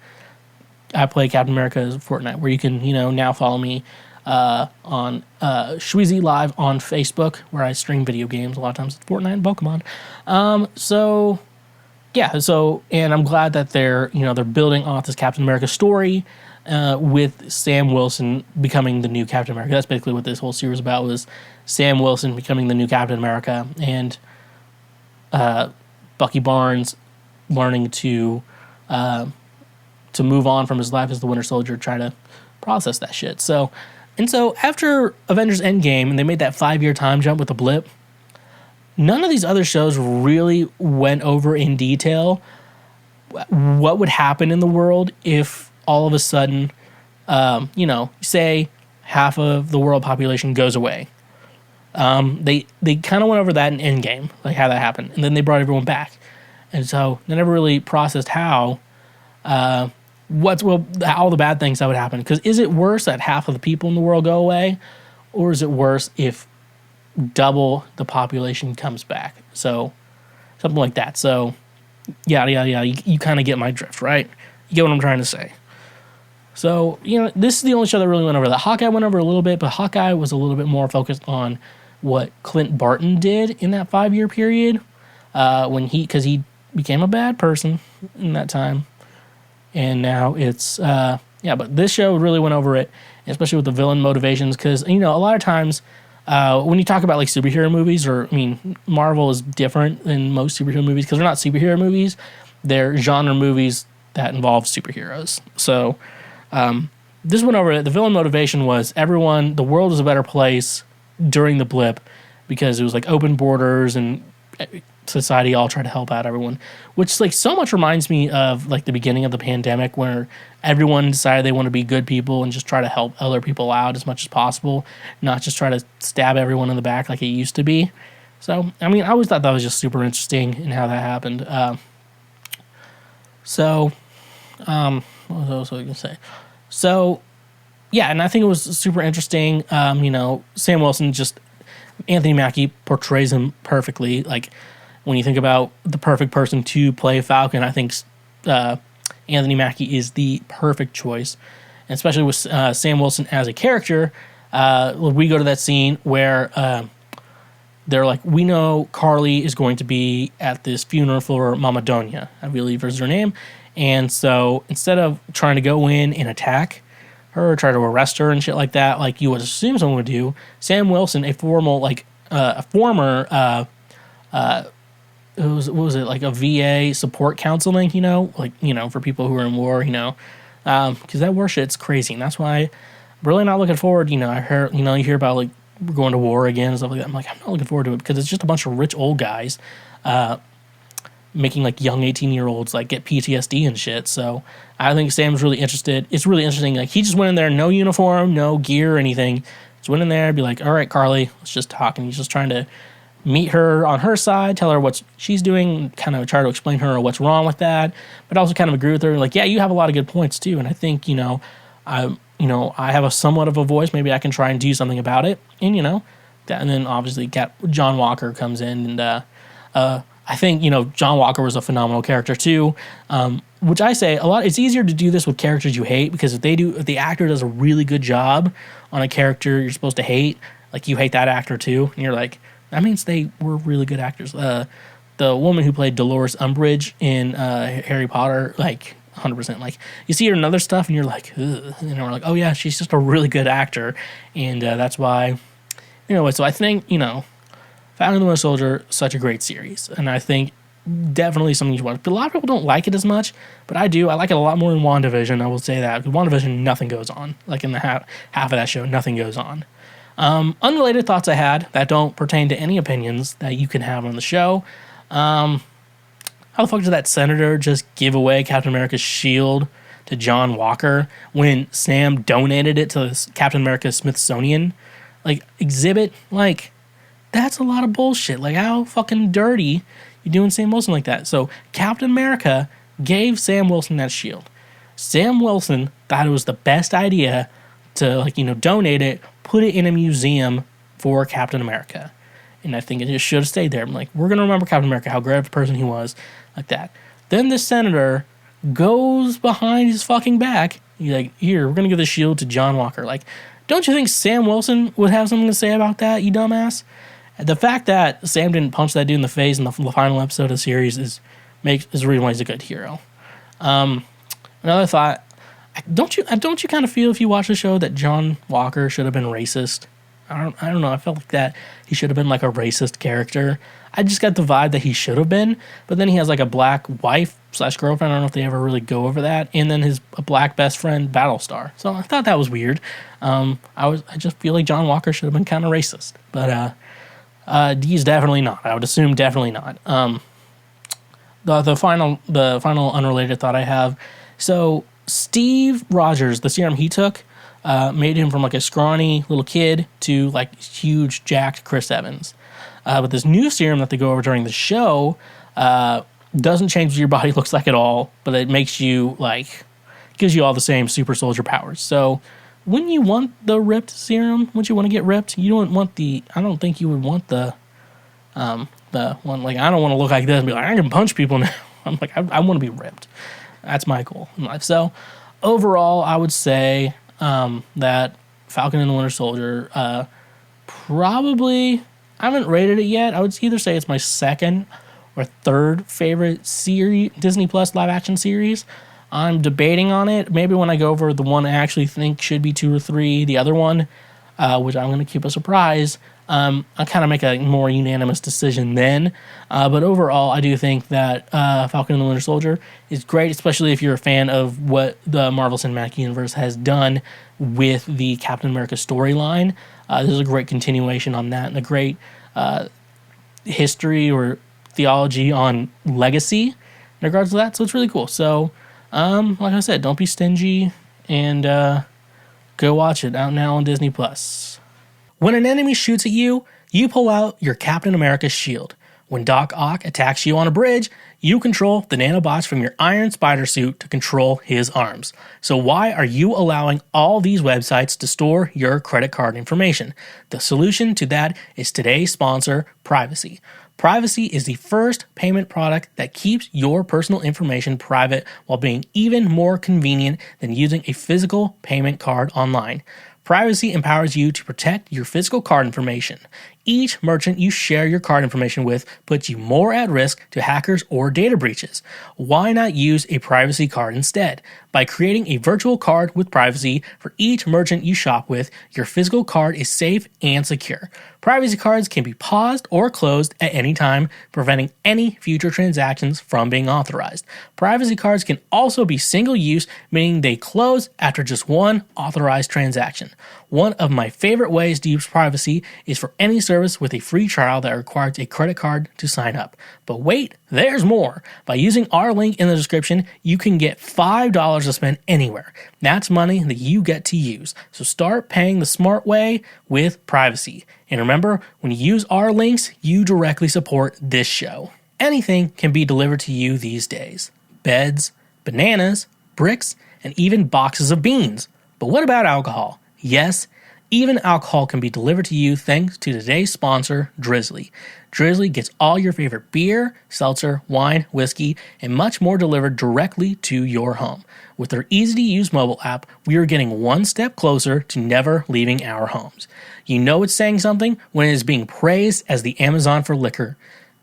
I play Captain America's Fortnite, where you can now follow me on Schweezy Live on Facebook, where I stream video games. A lot of times it's Fortnite and Pokemon. And I'm glad that they're building off this Captain America story with Sam Wilson becoming the new Captain America. That's basically what this whole series was about, was Sam Wilson becoming the new Captain America, and Bucky Barnes learning to move on from his life as the Winter Soldier, try to process that shit. So after Avengers Endgame, and they made that 5-year time jump with the blip, none of these other shows really went over in detail what would happen in the world if all of a sudden, say half of the world population goes away. They kind of went over that in Endgame, like how that happened, and then they brought everyone back. And so they never really processed how all the bad things that would happen. Because is it worse that half of the people in the world go away, or is it worse if double the population comes back? So something like that. So yada yada yada. You kind of get my drift, right? You get what I'm trying to say. So this is the only show that really went over that. Hawkeye went over a little bit, but Hawkeye was a little bit more focused on what Clint Barton did in that 5-year period, because he became a bad person in that time, and now it's but this show really went over it, especially with the villain motivations, because a lot of times when you talk about like superhero movies, Marvel is different than most superhero movies because they're not superhero movies, they're genre movies that involve superheroes. So this went over it. The villain motivation was the world was a better place during the blip because it was like open borders and society all tried to help out everyone, which like so much reminds me of like the beginning of the pandemic, where everyone decided they want to be good people and just try to help other people out as much as possible, not just try to stab everyone in the back like it used to be. So I always thought that was just super interesting in how that happened. What else was I gonna say? So yeah, and I think it was super interesting. Sam Wilson, just Anthony Mackie portrays him perfectly. Like when you think about the perfect person to play Falcon, I think Anthony Mackie is the perfect choice, and especially with Sam Wilson as a character. We go to that scene where they're like, we know Carly is going to be at this funeral for Mama Donia, I believe is her name, and so instead of trying to go in and attack her, try to arrest her and shit like that, like you would assume someone would do, Sam Wilson, a former what was it, like a VA support counseling, for people who are in war, because that war shit's crazy, and that's why I'm really not looking forward. I heard, you hear about like we're going to war again and stuff like that. I'm like, I'm not looking forward to it because it's just a bunch of rich old guys making like young 18-year-olds like get PTSD and shit. So I think Sam's really interested. It's really interesting. Like he just went in there, no uniform, no gear or anything. Just went in there and be like, all right, Carly, let's just talk. And he's just trying to meet her on her side, tell her what she's doing, kind of try to explain to her what's wrong with that, but also kind of agree with her. Like, yeah, you have a lot of good points too. And I think, I have a somewhat of a voice. Maybe I can try and do something about it. And, and then obviously John Walker comes in, and I think, John Walker was a phenomenal character too, which I say a lot. It's easier to do this with characters you hate, because if the actor does a really good job on a character you're supposed to hate, like you hate that actor too, and you're like, that means they were really good actors. The woman who played Dolores Umbridge in Harry Potter, like 100%. Like, you see her in other stuff, and you're like, ugh. And we're like, oh yeah, she's just a really good actor, and that's why. So I think Falcon and the Winter Soldier, such a great series, and I think definitely something you watch. But a lot of people don't like it as much, but I do. I like it a lot more than WandaVision. I will say that. With WandaVision, nothing goes on. Like in the half of that show, nothing goes on. Unrelated thoughts I had that don't pertain to any opinions that you can have on the show. How the fuck did that senator just give away Captain America's shield to John Walker when Sam donated it to Captain America Smithsonian exhibit? That's a lot of bullshit. How fucking dirty you doing Sam Wilson like that? So Captain America gave Sam Wilson that shield. Sam Wilson thought it was the best idea to donate it, put it in a museum for Captain America. And I think it just should have stayed there. We're going to remember Captain America, how great of a person he was, like that. Then the senator goes behind his fucking back. He's like, here, we're going to give the shield to John Walker. Don't you think Sam Wilson would have something to say about that, you dumbass? The fact that Sam didn't punch that dude in the face in the final episode of the series is the reason why he's a good hero. Another thought, don't you kind of feel if you watch the show that John Walker should have been racist? I don't know. I felt like that he should have been a racist character. I just got the vibe that he should have been, but then he has a black wife / girlfriend. I don't know if they ever really go over that. And then a black best friend, Battlestar. So I thought that was weird. I just feel like John Walker should have been kind of racist, but he's definitely not. I would assume definitely not. The final unrelated thought I have. So Steve Rogers, the serum he took, made him from a scrawny little kid to huge jacked Chris Evans. But this new serum that they go over during the show doesn't change what your body looks like at all, but it makes you gives you all the same super soldier powers. So wouldn't you want the ripped serum? Wouldn't you want to get ripped? You don't want I don't think you would want the one I don't want to look like this and be I can punch people now. I'm I want to be ripped. That's my goal in life. So overall, I would say that Falcon and the Winter Soldier probably, I haven't rated it yet. I would either say it's my second or third favorite Disney Plus live action series. I'm debating on it. Maybe when I go over the one I actually think should be 2 or 3, the other one, which I'm going to keep a surprise, I'll kind of make a more unanimous decision then. But overall, I do think that Falcon and the Winter Soldier is great, especially if you're a fan of what the Marvel Cinematic Universe has done with the Captain America storyline. This is a great continuation on that and a great history or theology on legacy in regards to that. So it's really cool. So, like I said, don't be stingy and go watch it out now on Disney Plus. When an enemy shoots at you, you pull out your Captain America shield. When Doc Ock attacks you on a bridge, you control the nanobots from your Iron Spider suit to control his arms. So why are you allowing all these websites to store your credit card information? The solution to that is today's sponsor, Privacy. Privacy is the first payment product that keeps your personal information private while being even more convenient than using a physical payment card online. Privacy empowers you to protect your physical card information. Each merchant you share your card information with puts you more at risk to hackers or data breaches. Why not use a privacy card instead? By creating a virtual card with privacy for each merchant you shop with, your physical card is safe and secure. Privacy cards can be paused or closed at any time, preventing any future transactions from being authorized. Privacy cards can also be single-use, meaning they close after just one authorized transaction. One of my favorite ways to use privacy is for any service with a free trial that requires a credit card to sign up. But wait, there's more. By using our link in the description, you can get $5 to spend anywhere. That's money that you get to use. So start paying the smart way with Privacy. And remember, when you use our links, you directly support this show. Anything can be delivered to you these days. Beds, bananas, bricks, and even boxes of beans. But what about alcohol? Yes, even alcohol can be delivered to you thanks to today's sponsor, Drizly. Drizly gets all your favorite beer, seltzer, wine, whiskey, and much more delivered directly to your home. With their easy-to-use mobile app, we are getting one step closer to never leaving our homes. You know it's saying something when it is being praised as the Amazon for liquor.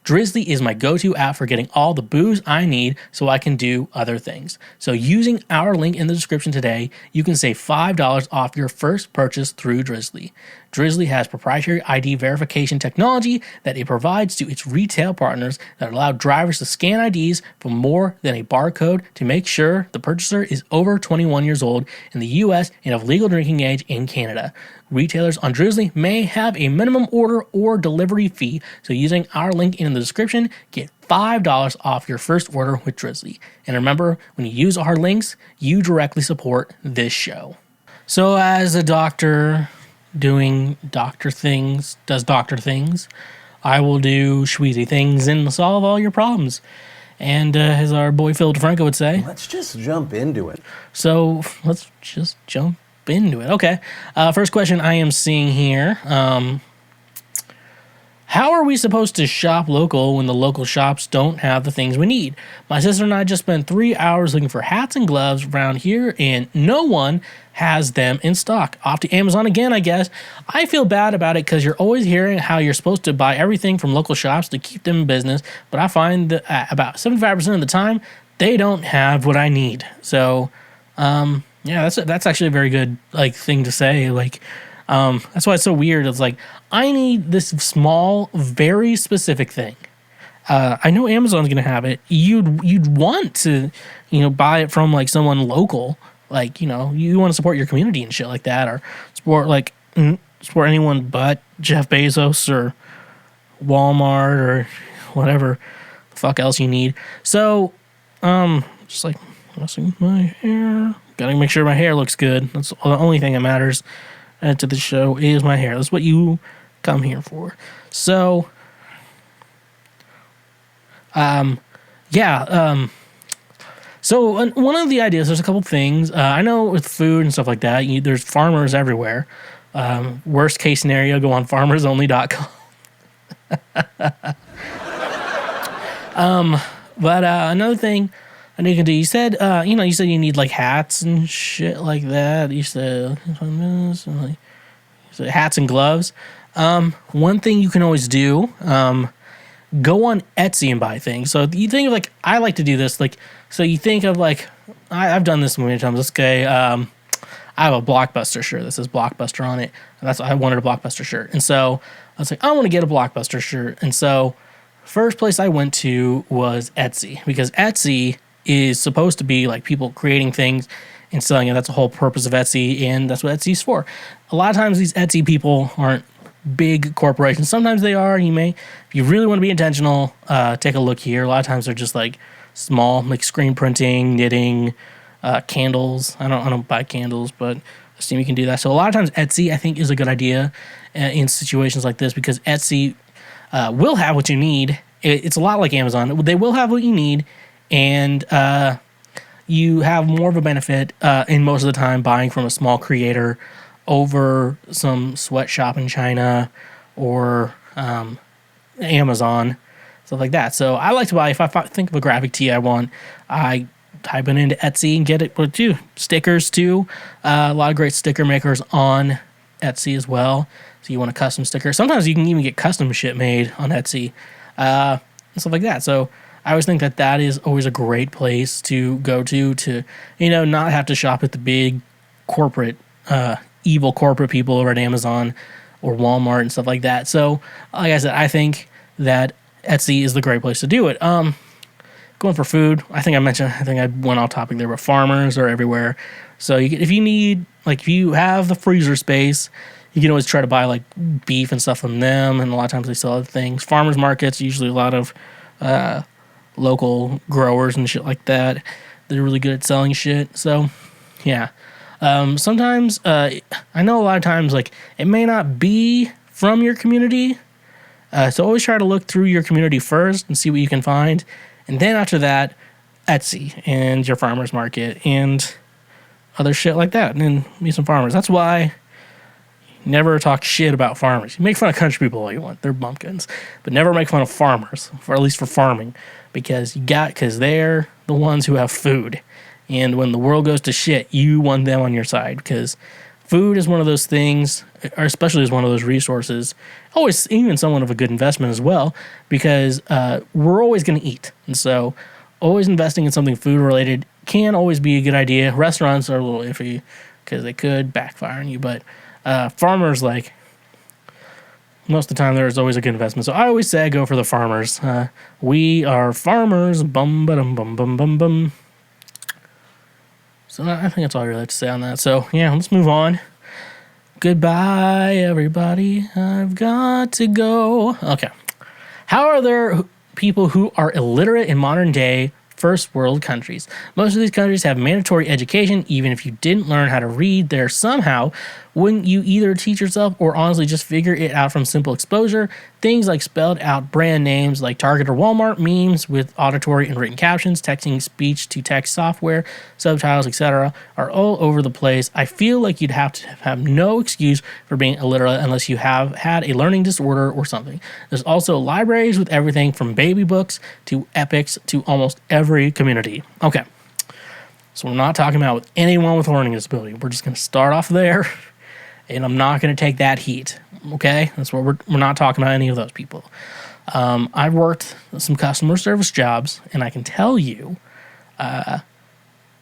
Drizly is my go-to app for getting all the booze I need so I can do other things. So using our link in the description today, you can save $5 off your first purchase through Drizly. Drizly has proprietary ID verification technology that it provides to its retail partners that allow drivers to scan IDs for more than a barcode to make sure the purchaser is over 21 years old in the US and of legal drinking age in Canada. Retailers on Drizly may have a minimum order or delivery fee, so using our link in the description, get $5 off your first order with Drizly. And remember, when you use our links, you directly support this show. So as a doctor doing doctor things, I will do Schweezy things and solve all your problems. And as our boy Phil DeFranco would say, Let's just jump into it. So let's just jump into it. Okay. First question I am seeing here. How are we supposed to shop local when the local shops don't have the things we need? My sister and I just spent 3 hours looking for hats and gloves around here, and no one has them in stock. Off to Amazon again, I guess. I feel bad about it because you're always hearing how you're supposed to buy everything from local shops to keep them in business, but I find that about 75% of the time, they don't have what I need. So, yeah, that's actually a very good thing to say. That's why it's so weird. It's like, I need this small, very specific thing. I know Amazon's gonna have it. You'd want to, buy it from someone local. You want to support your community and shit like that, or support anyone but Jeff Bezos or Walmart or whatever the fuck else you need. So, just messing my hair. Gotta make sure my hair looks good. That's the only thing that matters to the show is my hair. That's what you come here for. So, So one of the ideas, there's a couple things. I know with food and stuff like that, there's farmers everywhere. Worst case scenario, go on farmersonly.com. But another thing I know you can do, you said you need hats and shit like that. You said hats and gloves. One thing you can always do, go on Etsy and buy things. So you think of I like to do this. So you think of I've done this many times. This guy, I have a Blockbuster shirt that says Blockbuster on it. And I wanted a Blockbuster shirt. And so I was like, I want to get a Blockbuster shirt. And so first place I went to was Etsy, because Etsy is supposed to be people creating things and selling it. That's the whole purpose of Etsy, and that's what Etsy's for. A lot of times these Etsy people aren't big corporations. Sometimes they are. If you really want to be intentional, take a look here. A lot of times they're just small, screen printing, knitting, candles. I don't buy candles, but I assume you can do that. So a lot of times Etsy, I think, is a good idea in situations like this, because Etsy will have what you need. It's a lot like Amazon. They will have what you need, and you have more of a benefit in most of the time buying from a small creator over some sweatshop in China or Amazon, stuff like that. So I like to buy, if I think of a graphic tee I want, I type it into Etsy and get it. But too, stickers too. A lot of great sticker makers on Etsy as well. So you want a custom sticker. Sometimes you can even get custom shit made on Etsy and stuff like that. So I always think that is always a great place to go to not have to shop at the big corporate, evil corporate people over at Amazon or Walmart and stuff like that. So, like I said, I think that Etsy is the great place to do it. Going for food, I think I went off topic there, but farmers are everywhere. So if you have the freezer space, you can always try to buy beef and stuff from them, and a lot of times they sell other things. Farmers markets, usually a lot of local growers and shit like that. They're really good at selling shit. So, yeah. Sometimes, I know a lot of times, it may not be from your community. So always try to look through your community first and see what you can find. And then after that, Etsy and your farmer's market and other shit like that. And then meet some farmers. That's why never talk shit about farmers. You make fun of country people all you want. They're bumpkins. But never make fun of farmers, at least for farming. Because they're the ones who have food. And when the world goes to shit, you want them on your side, because food is one of those things, or especially is one of those resources, always even somewhat of a good investment as well, because we're always going to eat. And so always investing in something food related can always be a good idea. Restaurants are a little iffy because they could backfire on you, but farmers, like, most of the time there's always a good investment. So I always say go for the farmers. We are farmers. Bum, ba-dum, bum, bum, bum, bum. So I think that's all I really have to say on that. So yeah, let's move on. Goodbye, everybody. I've got to go. Okay. How are there people who are illiterate in modern day first world countries? Most of these countries have mandatory education. Even if you didn't learn how to read there somehow, wouldn't you either teach yourself or honestly just figure it out from simple exposure? Things like spelled out brand names like Target or Walmart, memes with auditory and written captions, texting speech to text software, subtitles, etc. are all over the place. I feel like you'd have to have no excuse for being illiterate unless you have had a learning disorder or something. There's also libraries with everything from baby books to epics to almost every community. Okay. So we're not talking about with anyone with a learning disability. We're just going to start off there, and I'm not going to take that heat. Okay? That's what we're not talking about any of those people. I've worked some customer service jobs, and I can tell you,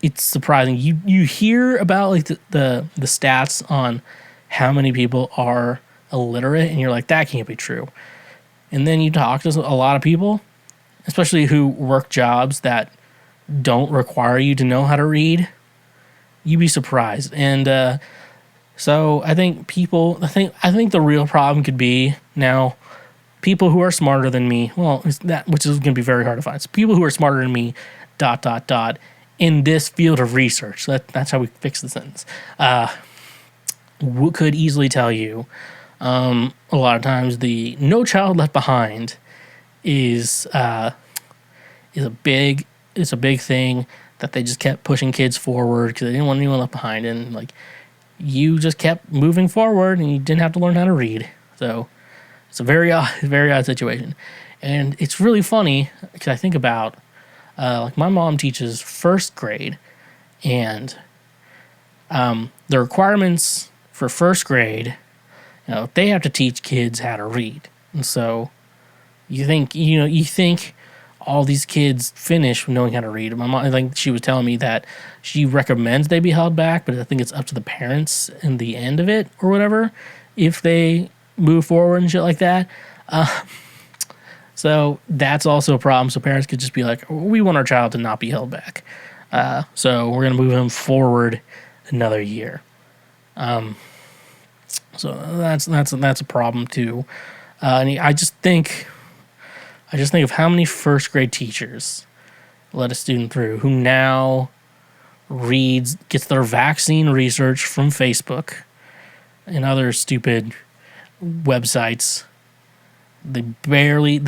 it's surprising. You hear about like the stats on how many people are illiterate, and you're like, that can't be true. And then you talk to a lot of people, especially who work jobs that don't require you to know how to read. You'd be surprised. And so I think the real problem could be now people who are smarter than me. Well, which is going to be very hard to find. So people who are smarter than me, ... in this field of research. That's how we fix the sentence. Could easily tell you. A lot of times the No Child Left Behind is a big thing that they just kept pushing kids forward because they didn't want anyone left behind, and like you just kept moving forward and you didn't have to learn how to read. So it's a very odd situation, and it's really funny because I think about like my mom teaches first grade, and the requirements for first grade, they have to teach kids how to read, and so you think all these kids finish knowing how to read. My mom, I think she was telling me that she recommends they be held back, but I think it's up to the parents in the end of it or whatever if they move forward and shit like that. So that's also a problem. So parents could just be like, we want our child to not be held back. So we're going to move him forward another year. So that's a problem too. And I just think of how many first grade teachers let a student through who now gets their vaccine research from Facebook and other stupid websites. They barely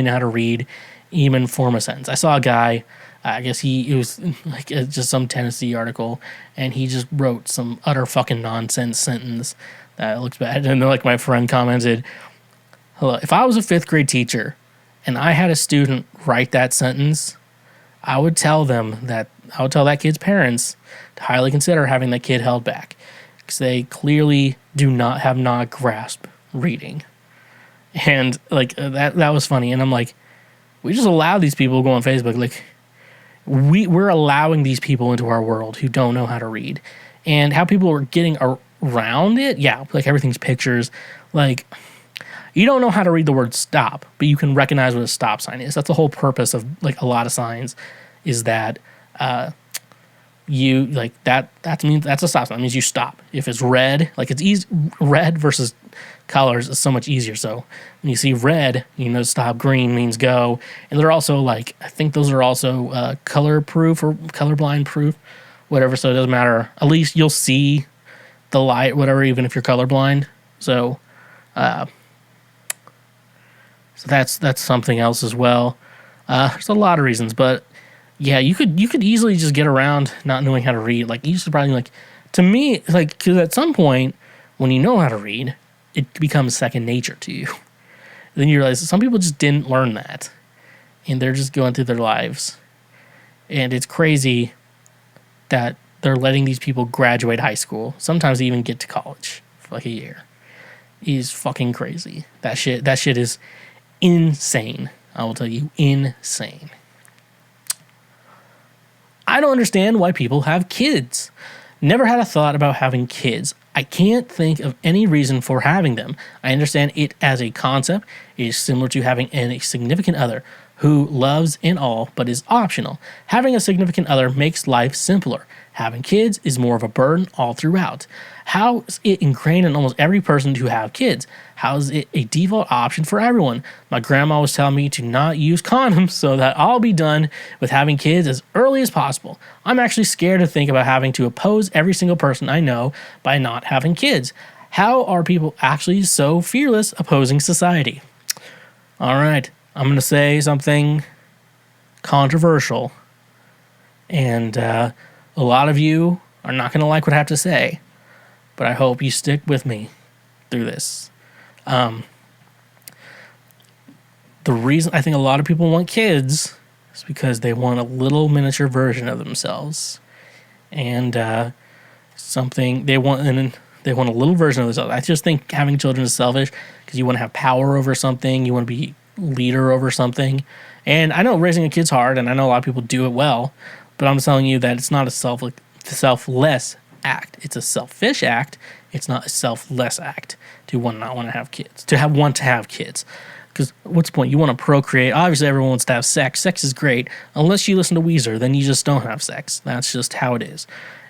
know how to read, even form a sentence. I saw a guy, I guess it was like just some Tennessee article, and he just wrote some utter fucking nonsense sentence that looks bad. And like my friend commented, hello, if I was a 5th grade teacher and I had a student write that sentence, I would tell that kid's parents to highly consider having that kid held back because they clearly have not grasped reading. And like that was funny. And I'm like, we just allow these people to go on Facebook. Like we're allowing these people into our world who don't know how to read, and how people are getting around it. Yeah. Like everything's pictures. Like, you don't know how to read the word stop, but you can recognize what a stop sign is. That's the whole purpose of like a lot of signs, is that you like that means that's a stop sign. That means you stop. If it's red, like it's easy, red versus colors is so much easier. So when you see red, stop. Green means go. And they're also like, I think those are also color proof or colorblind proof, whatever. So it doesn't matter. At least you'll see the light, whatever, even if you're colorblind. So that's something else as well. There's a lot of reasons, but yeah, you could easily just get around not knowing how to read. Like you should probably like, to me, like, because at some point when you know how to read, it becomes second nature to you. Then you realize some people just didn't learn that, and they're just going through their lives, and it's crazy that they're letting these people graduate high school. Sometimes they even get to college for like a year. Is fucking crazy. That shit is insane. I will tell you, insane. I don't understand why people have kids. Never had a thought about having kids. I can't think of any reason for having them. I understand it as a concept. It is similar to having a significant other who loves and all, but is optional. Having a significant other makes life simpler. Having kids is more of a burden all throughout. How is it ingrained in almost every person to have kids? How is it a default option for everyone? My grandma was telling me to not use condoms so that I'll be done with having kids as early as possible. I'm actually scared to think about having to oppose every single person I know by not having kids. How are people actually so fearless opposing society? All right, I'm going to say something controversial. And a lot of you are not going to like what I have to say, but I hope you stick with me through this. The reason I think a lot of people want kids is because they want a little miniature version of themselves, and they want a little version of themselves. I just think having children is selfish because you want to have power over something, you want to be leader over something. And I know raising a kid's hard, and I know a lot of people do it well, but I'm telling you that it's not a selfless act. It's a selfish act. It's not a selfless act to not want to have kids. To have kids. Because what's the point? You want to procreate. Obviously, everyone wants to have sex. Sex is great. Unless you listen to Weezer, then you just don't have sex. That's just how it is.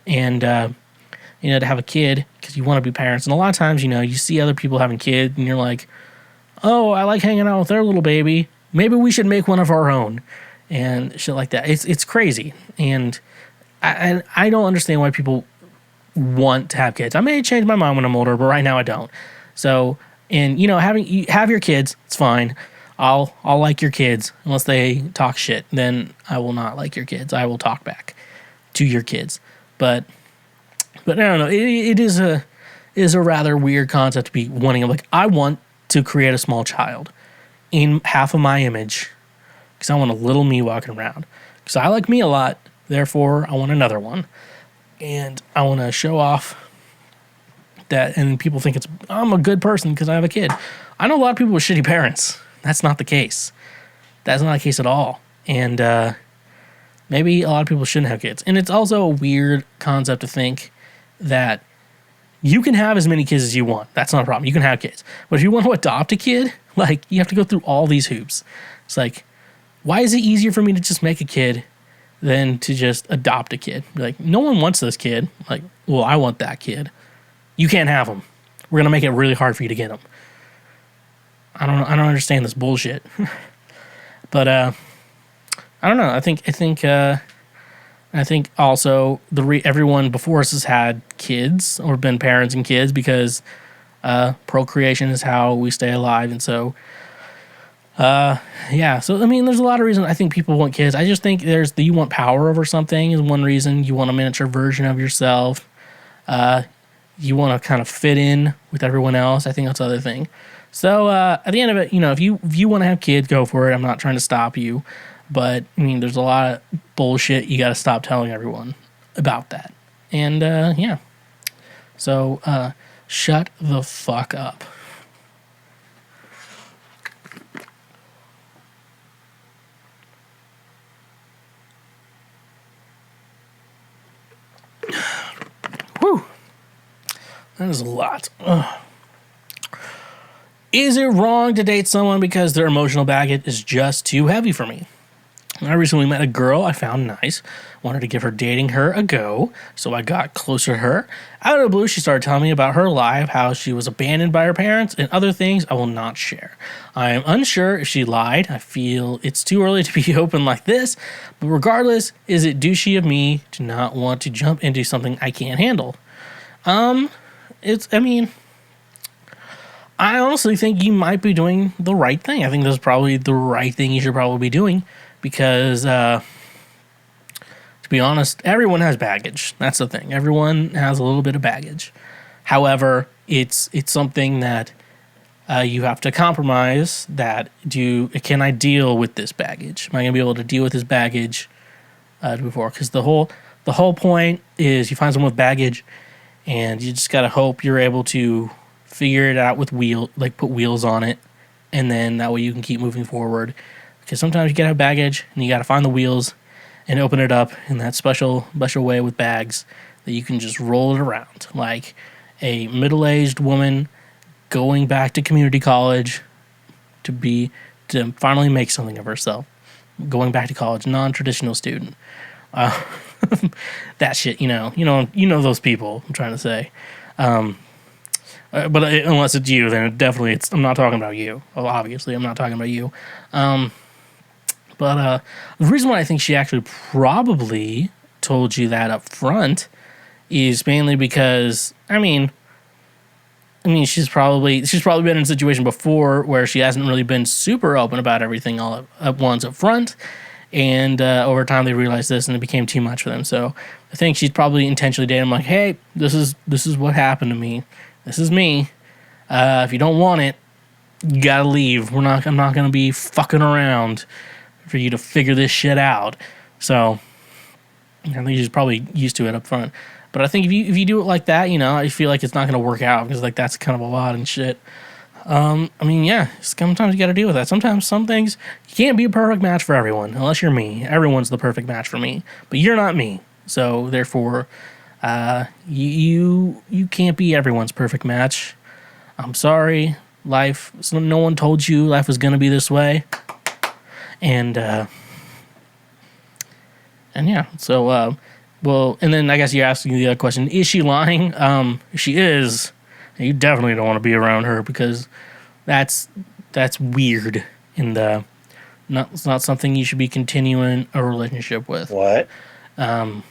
And, to have a kid, because you want to be parents. And a lot of times, you see other people having kids, and you're like, oh, I like hanging out with their little baby. Maybe we should make one of our own. And shit like that. It's crazy. And I don't understand why people want to have kids. I may change my mind when I'm older, but right now I don't. So, and have your kids, it's fine. I'll like your kids unless they talk shit. Then I will not like your kids. I will talk back to your kids. But I don't know. It is a rather weird concept to be wanting. Like, I want to create a small child in half of my image because I want a little me walking around. Because I like me a lot. Therefore, I want another one. And I want to show off that, and people think I'm a good person because I have a kid. I know a lot of people with shitty parents. That's not the case. That's not the case at all. And maybe a lot of people shouldn't have kids. And it's also a weird concept to think that you can have as many kids as you want. That's not a problem. You can have kids. But if you want to adopt a kid, like, you have to go through all these hoops. It's like, why is it easier for me to just make a kid than to just adopt a kid? Like, no one wants this kid. Like, well, I want that kid. You can't have him. We're going to make it really hard for you to get him. I don't understand this bullshit. But I don't know. I think also everyone before us has had kids or been parents and kids because procreation is how we stay alive. And so yeah. So, I mean, there's a lot of reasons I think people want kids. I just think you want power over something is one reason. You want a miniature version of yourself. You want to kind of fit in with everyone else. I think that's the other thing. So, at the end of it, if you want to have kids, go for it. I'm not trying to stop you. But, I mean, there's a lot of bullshit you got to stop telling everyone about that. And, yeah. So, shut the fuck up. Whew. That is a lot. Ugh. Is it wrong to date someone because their emotional baggage is just too heavy for me? I recently met a girl I found nice. Wanted to give dating her a go, so I got closer to her. Out of the blue, she started telling me about her life, how she was abandoned by her parents, and other things I will not share. I am unsure if she lied. I feel it's too early to be open like this, but regardless, is it douchey of me to not want to jump into something I can't handle? I honestly think you might be doing the right thing. I think this is probably the right thing you should probably be doing because, to be honest, everyone has baggage. That's the thing. Everyone has a little bit of baggage. However, it's something that you have to compromise. Can I deal with this baggage? Am I going to be able to deal with this baggage before? Because the whole the whole point is you find someone with baggage, and you just gotta hope you're able to figure it out with put wheels on it, and then that way you can keep moving forward. Because sometimes you gotta have baggage, and you gotta find the wheels and open it up in that special way with bags that you can just roll it around like a middle-aged woman going back to community college to finally make something of herself. Going back to college, non-traditional student. That shit, you know those people. I'm trying to say, but unless it's you, then definitely I'm not talking about you. Well, obviously, I'm not talking about you. But the reason why I think she actually probably told you that up front is mainly because I mean, she's probably been in a situation before where she hasn't really been super open about everything all at once up front, and over time they realized this and it became too much for them. So I think she's probably intentionally dating him like, hey, this is what happened to me. This is me. If you don't want it, you gotta leave. I'm not gonna be fucking around for you to figure this shit out. So I think she's probably used to it up front. But I think if you do it like that, I feel like it's not going to work out because like that's kind of a lot and shit. Yeah, sometimes you got to deal with that. Sometimes some things you can't be a perfect match for everyone unless you're me. Everyone's the perfect match for me, but you're not me. So therefore, you can't be everyone's perfect match. I'm sorry, life. No one told you life was going to be this way, and yeah. So. Well, and then I guess you're asking the other question, is she lying? If she is, you definitely don't want to be around her because that's weird and it's not something you should be continuing a relationship with. What? I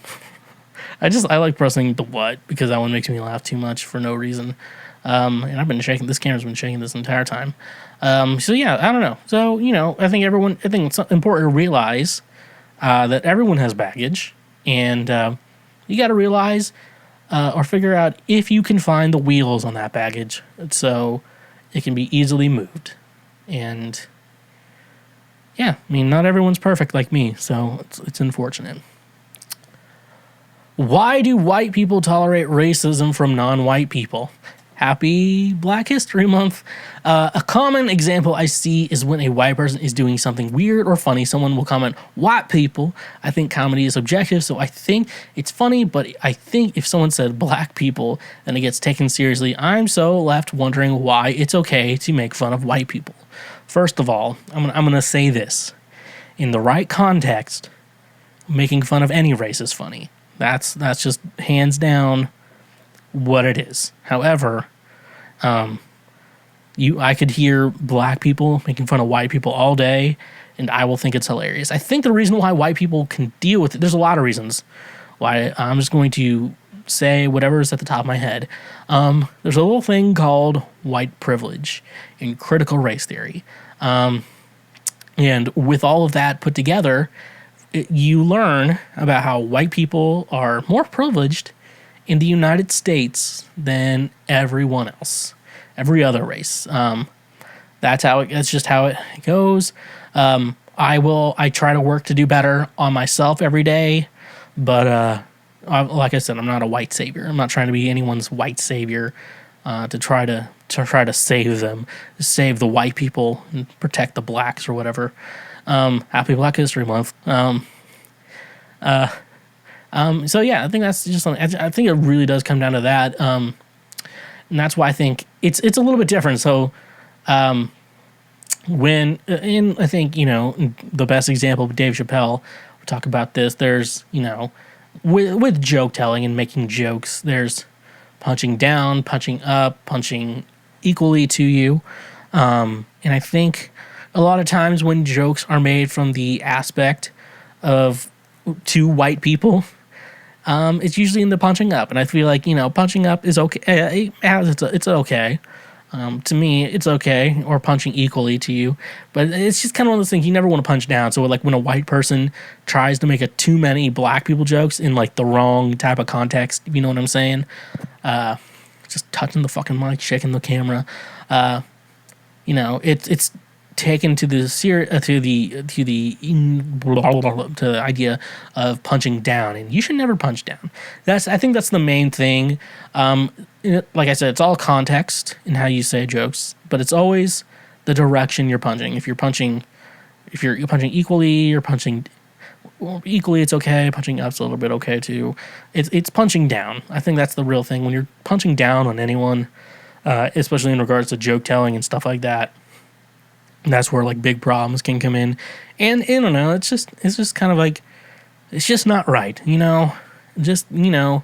like pressing the what because that one makes me laugh too much for no reason. And I've been shaking, this camera's been shaking this entire time. So yeah, I don't know. So, I think it's important to realize that everyone has baggage. And you got to realize or figure out if you can find the wheels on that baggage so it can be easily moved. And yeah, not everyone's perfect like me, so it's unfortunate. Why do white people tolerate racism from non-white people? Happy Black History Month. A common example I see is when a white person is doing something weird or funny, someone will comment, white people. I think comedy is objective, so I think it's funny, but I think if someone said black people, then it gets taken seriously. I'm so left wondering why it's okay to make fun of white people. First of all, I'm gonna say this. In the right context, making fun of any race is funny. That's just hands down what it is. However, I could hear black people making fun of white people all day, and I will think it's hilarious. I think the reason why white people can deal with it, there's a lot of reasons why. I'm just going to say whatever is at the top of my head. There's a little thing called white privilege in critical race theory. And with all of that put together, you learn about how white people are more privileged in the United States than everyone else, every other race. That's just how it goes. I try to work to do better on myself every day, but like I said, I'm not a white savior. I'm not trying to be anyone's white savior to try to save them, save the white people and protect the blacks or whatever. Happy Black History Month. So yeah, I think that's just something. I think it really does come down to that, and that's why I think it's a little bit different. So, I think the best example of Dave Chappelle. We talk about this. There's with joke telling and making jokes. There's punching down, punching up, punching equally to you, and I think a lot of times when jokes are made from the aspect of two white people. It's usually in the punching up, and I feel like punching up is okay. It's okay. To me, it's okay, or punching equally to you. But it's just kind of one of those things you never want to punch down. So like when a white person tries to make a too many black people jokes in like the wrong type of context, if you know what I'm saying, just touching the fucking mic, shaking the camera. It's taken to the to the idea of punching down, and you should never punch down. I think that's the main thing. Like I said, it's all context in how you say jokes, but it's always the direction you're punching. If you're punching equally, you're punching equally, it's okay. Punching up's a little bit okay too. It's punching down. I think that's the real thing. When you're punching down on anyone, especially in regards to joke telling and stuff like that, that's where like big problems can come in. And I don't know, it's just kind of like, it's just not right, you know. Just, you know,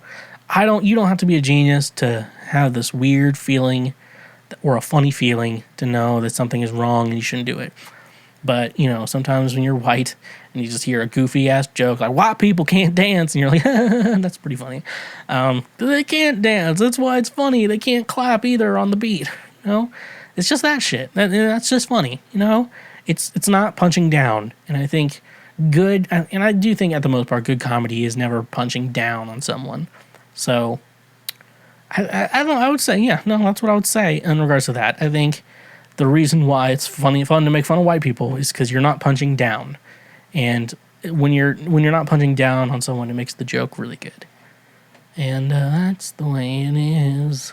you don't have to be a genius to have this weird feeling or a funny feeling to know that something is wrong and you shouldn't do it. But, you know, sometimes when you're white and you just hear a goofy ass joke like white people can't dance, and you're like, that's pretty funny. They can't dance. That's why it's funny. They can't clap either on the beat. You know, it's just that shit. That's just funny. You know, it's not punching down. And I think I do think at the most part, good comedy is never punching down on someone. So I don't know. I would say, yeah, no, that's what I would say in regards to that. I think the reason why it's fun to make fun of white people is because you're not punching down, and when you're not punching down on someone, it makes the joke really good. And that's the way it is.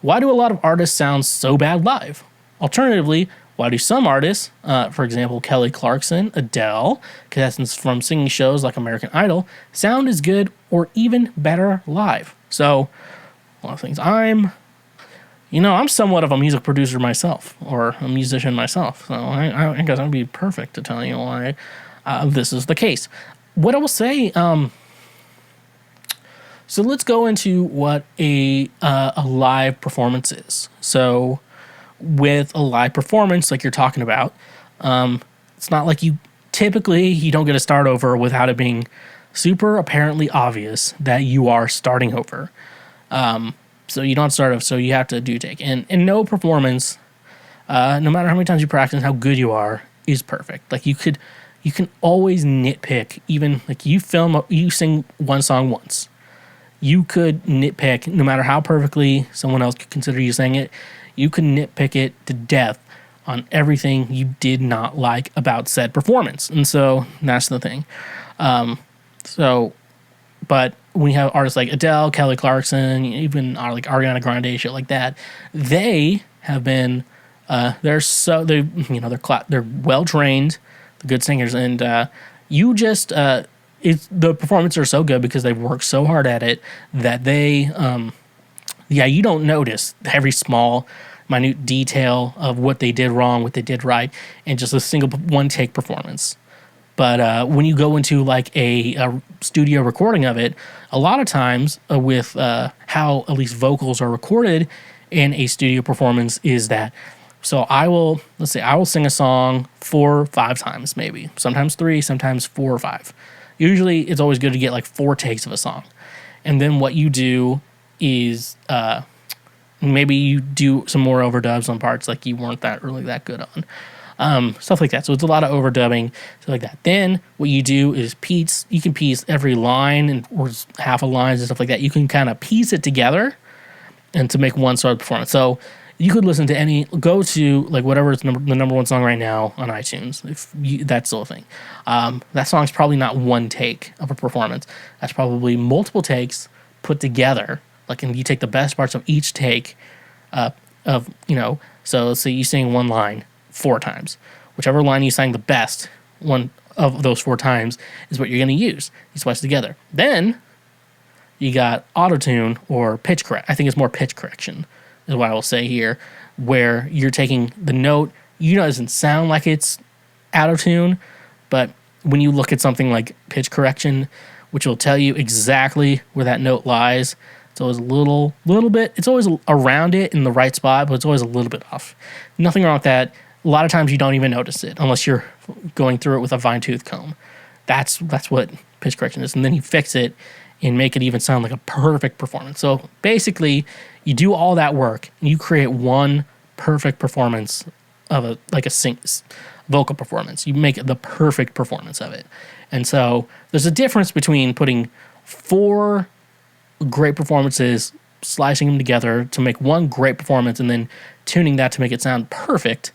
Why do a lot of artists sound so bad live? Alternatively, why do some artists, for example, Kelly Clarkson, Adele, contestants from singing shows like American Idol, sound as good or even better live? So, a lot of things. I'm somewhat of a music producer myself, or a musician myself, so I guess I'd be perfect to tell you why this is the case. What I will say, so let's go into what a live performance is. So, with a live performance, like you're talking about, it's not like you don't get to start over without it being super apparently obvious that you are starting over. So you don't start off, so you have to do take. And no performance, no matter how many times you practice and how good you are, is perfect. Like you can always nitpick, even like you sing one song once. You could nitpick, no matter how perfectly someone else could consider you saying it, you could nitpick it to death on everything you did not like about said performance. And so that's the thing. But when you have artists like Adele, Kelly Clarkson, even like Ariana Grande, shit like that, they have been they're well trained, good singers, and the performances are so good because they've worked so hard at it that they you don't notice every small minute detail of what they did wrong, what they did right, and just a single one take performance. But when you go into like a studio recording of it, a lot of times with how at least vocals are recorded in a studio performance is that, so I will sing a song 4 or 5 times, maybe, sometimes 3, sometimes 4 or 5. Usually it's always good to get like 4 takes of a song. And then what you do is maybe you do some more overdubs on parts like you weren't really that good on. Stuff like that. So it's a lot of overdubbing, stuff like that. Then what you do is you can piece every line or half a line and stuff like that. You can kind of piece it together and to make one sort of performance. So you could listen to go to like whatever is the number one song right now on iTunes. That's still a thing. That song's probably not one take of a performance. That's probably multiple takes put together. Like, and you take the best parts of each take so let's say you sing one line 4 times. Whichever line you sang the best one of those 4 times is what you're going to use. You splice together. Then you got auto-tune or pitch correct. I think it's more pitch correction is what I will say here, where you're taking the note. It doesn't sound like it's auto-tune, but when you look at something like pitch correction, which will tell you exactly where that note lies, it's always a little bit. It's always around it in the right spot, but it's always a little bit off. Nothing wrong with that. A lot of times you don't even notice it unless you're going through it with a fine-tooth comb. That's what pitch correction is. And then you fix it and make it even sound like a perfect performance. So basically, you do all that work and you create one perfect performance of a vocal performance. You make it the perfect performance of it. And so there's a difference between putting 4 great performances, slicing them together to make one great performance, and then tuning that to make it sound perfect,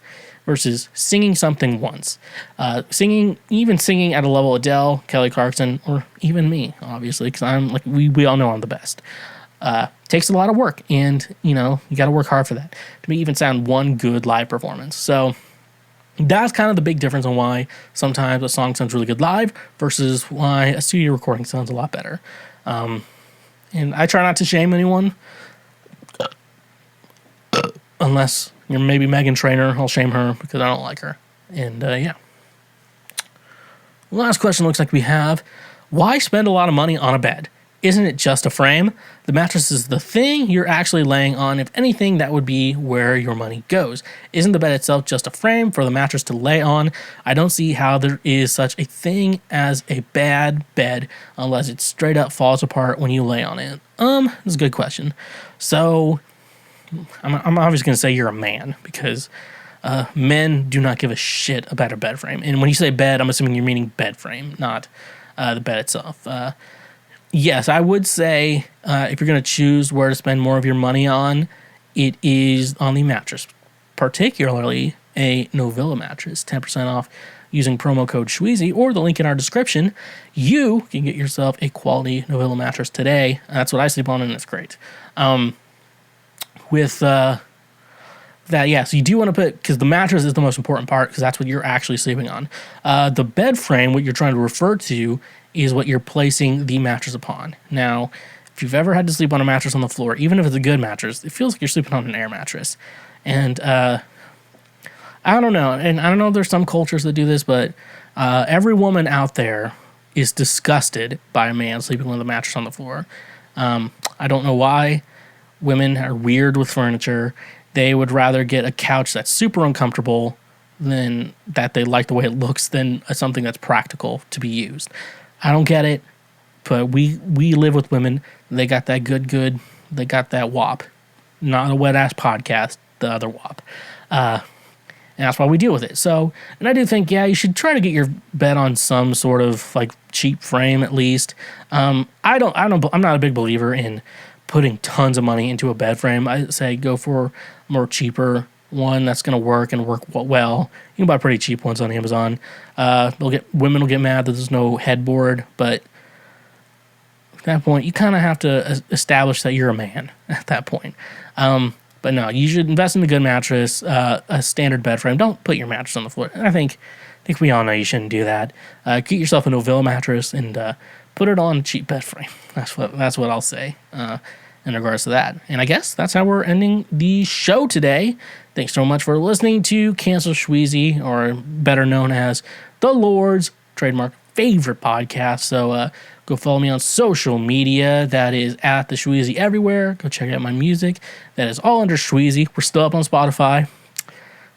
versus singing something once. Singing at a level Adele, Kelly Clarkson, or even me, obviously, because I'm like, we all know I'm the best. Takes a lot of work, and you got to work hard for that to even sound one good live performance. So that's kind of the big difference on why sometimes a song sounds really good live versus why a studio recording sounds a lot better. And I try not to shame anyone, unless you're maybe Meghan Trainor. I'll shame her because I don't like her. And yeah. Last question looks like we have, why spend a lot of money on a bed? Isn't it just a frame? The mattress is the thing you're actually laying on. If anything, that would be where your money goes. Isn't the bed itself just a frame for the mattress to lay on? I don't see how there is such a thing as a bad bed unless it straight up falls apart when you lay on it. That's a good question. So, I'm obviously going to say you're a man because men do not give a shit about a bed frame. And when you say bed, I'm assuming you're meaning bed frame, not the bed itself. Yes, I would say if you're going to choose where to spend more of your money on, it is on the mattress, particularly a Novilla mattress. 10% off using promo code Schweezy or the link in our description. You can get yourself a quality Novilla mattress today. That's what I sleep on, and it's great. With that, yeah, so you do want to put, because the mattress is the most important part, because that's what you're actually sleeping on. The bed frame, what you're trying to refer to, is what you're placing the mattress upon. Now, if you've ever had to sleep on a mattress on the floor, even if it's a good mattress, it feels like you're sleeping on an air mattress. And I don't know. And I don't know if there's some cultures that do this, but every woman out there is disgusted by a man sleeping with a mattress on the floor. I don't know why women are weird with furniture. They would rather get a couch that's super uncomfortable than that they like the way it looks than something that's practical to be used. I don't get it, but we live with women. They got that good. They got that WAP. Not a wet-ass podcast, the other WAP. And that's why we deal with it. So, and I do think, yeah, you should try to get your bed on some sort of, like, cheap frame at least. I'm not a big believer in putting tons of money into a bed frame. I say go for a more cheaper one that's going to work and work well. You can buy pretty cheap ones on Amazon. Women will get mad that there's no headboard, but at that point, you kind of have to establish that you're a man at that point. But no, you should invest in a good mattress, a standard bed frame. Don't put your mattress on the floor. I think we all know you shouldn't do that. Get yourself a Novilla mattress and put it on a cheap bed frame. That's what I'll say in regards to that. And I guess that's how we're ending the show today. Thanks so much for listening to Cancel Schweezy, or better known as the Lord's trademark favorite podcast. So go follow me on social media. That is at TheSchweezy everywhere. Go check out my music. That is all under Schweezy. We're still up on Spotify.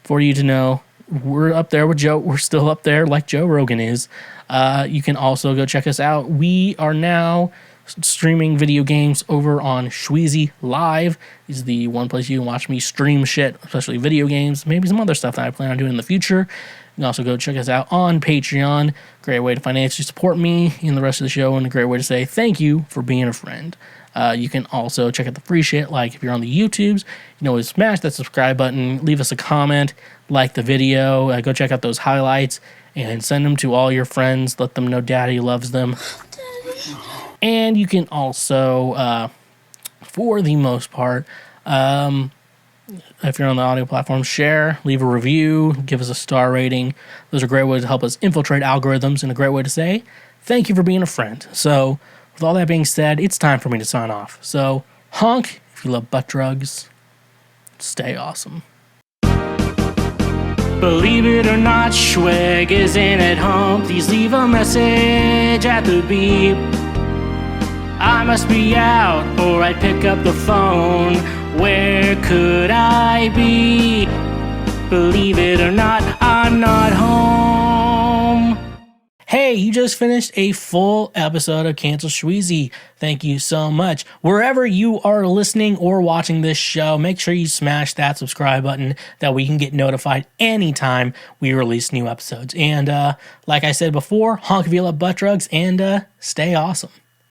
For you to know, we're up there with Joe. We're still up there like Joe Rogan is. You can also go check us out. We are now streaming video games over on Schweezy Live. This is the one place you can watch me stream shit, especially video games, maybe some other stuff that I plan on doing in the future. You can also go check us out on Patreon. Great way to financially support me and the rest of the show, and a great way to say thank you for being a friend. You can also check out the free shit, like if you're on the YouTubes, you can always smash that subscribe button, leave us a comment, like the video, go check out those highlights, and send them to all your friends. Let them know Daddy loves them. And you can also, for the most part, if you're on the audio platform, share, leave a review, give us a star rating. Those are great ways to help us infiltrate algorithms, and a great way to say thank you for being a friend. So, with all that being said, it's time for me to sign off. So, honk if you love butt drugs. Stay awesome. Believe it or not, Schweg isn't at home. Please leave a message at the beep. I must be out or I'd pick up the phone. Where could I be? Believe it or not, I'm not home. Hey, you just finished a full episode of Cancel Schweezy. Thank you so much. Wherever you are listening or watching this show, make sure you smash that subscribe button that we can get notified anytime we release new episodes. And like I said before, honk if you love butt drugs, and stay awesome.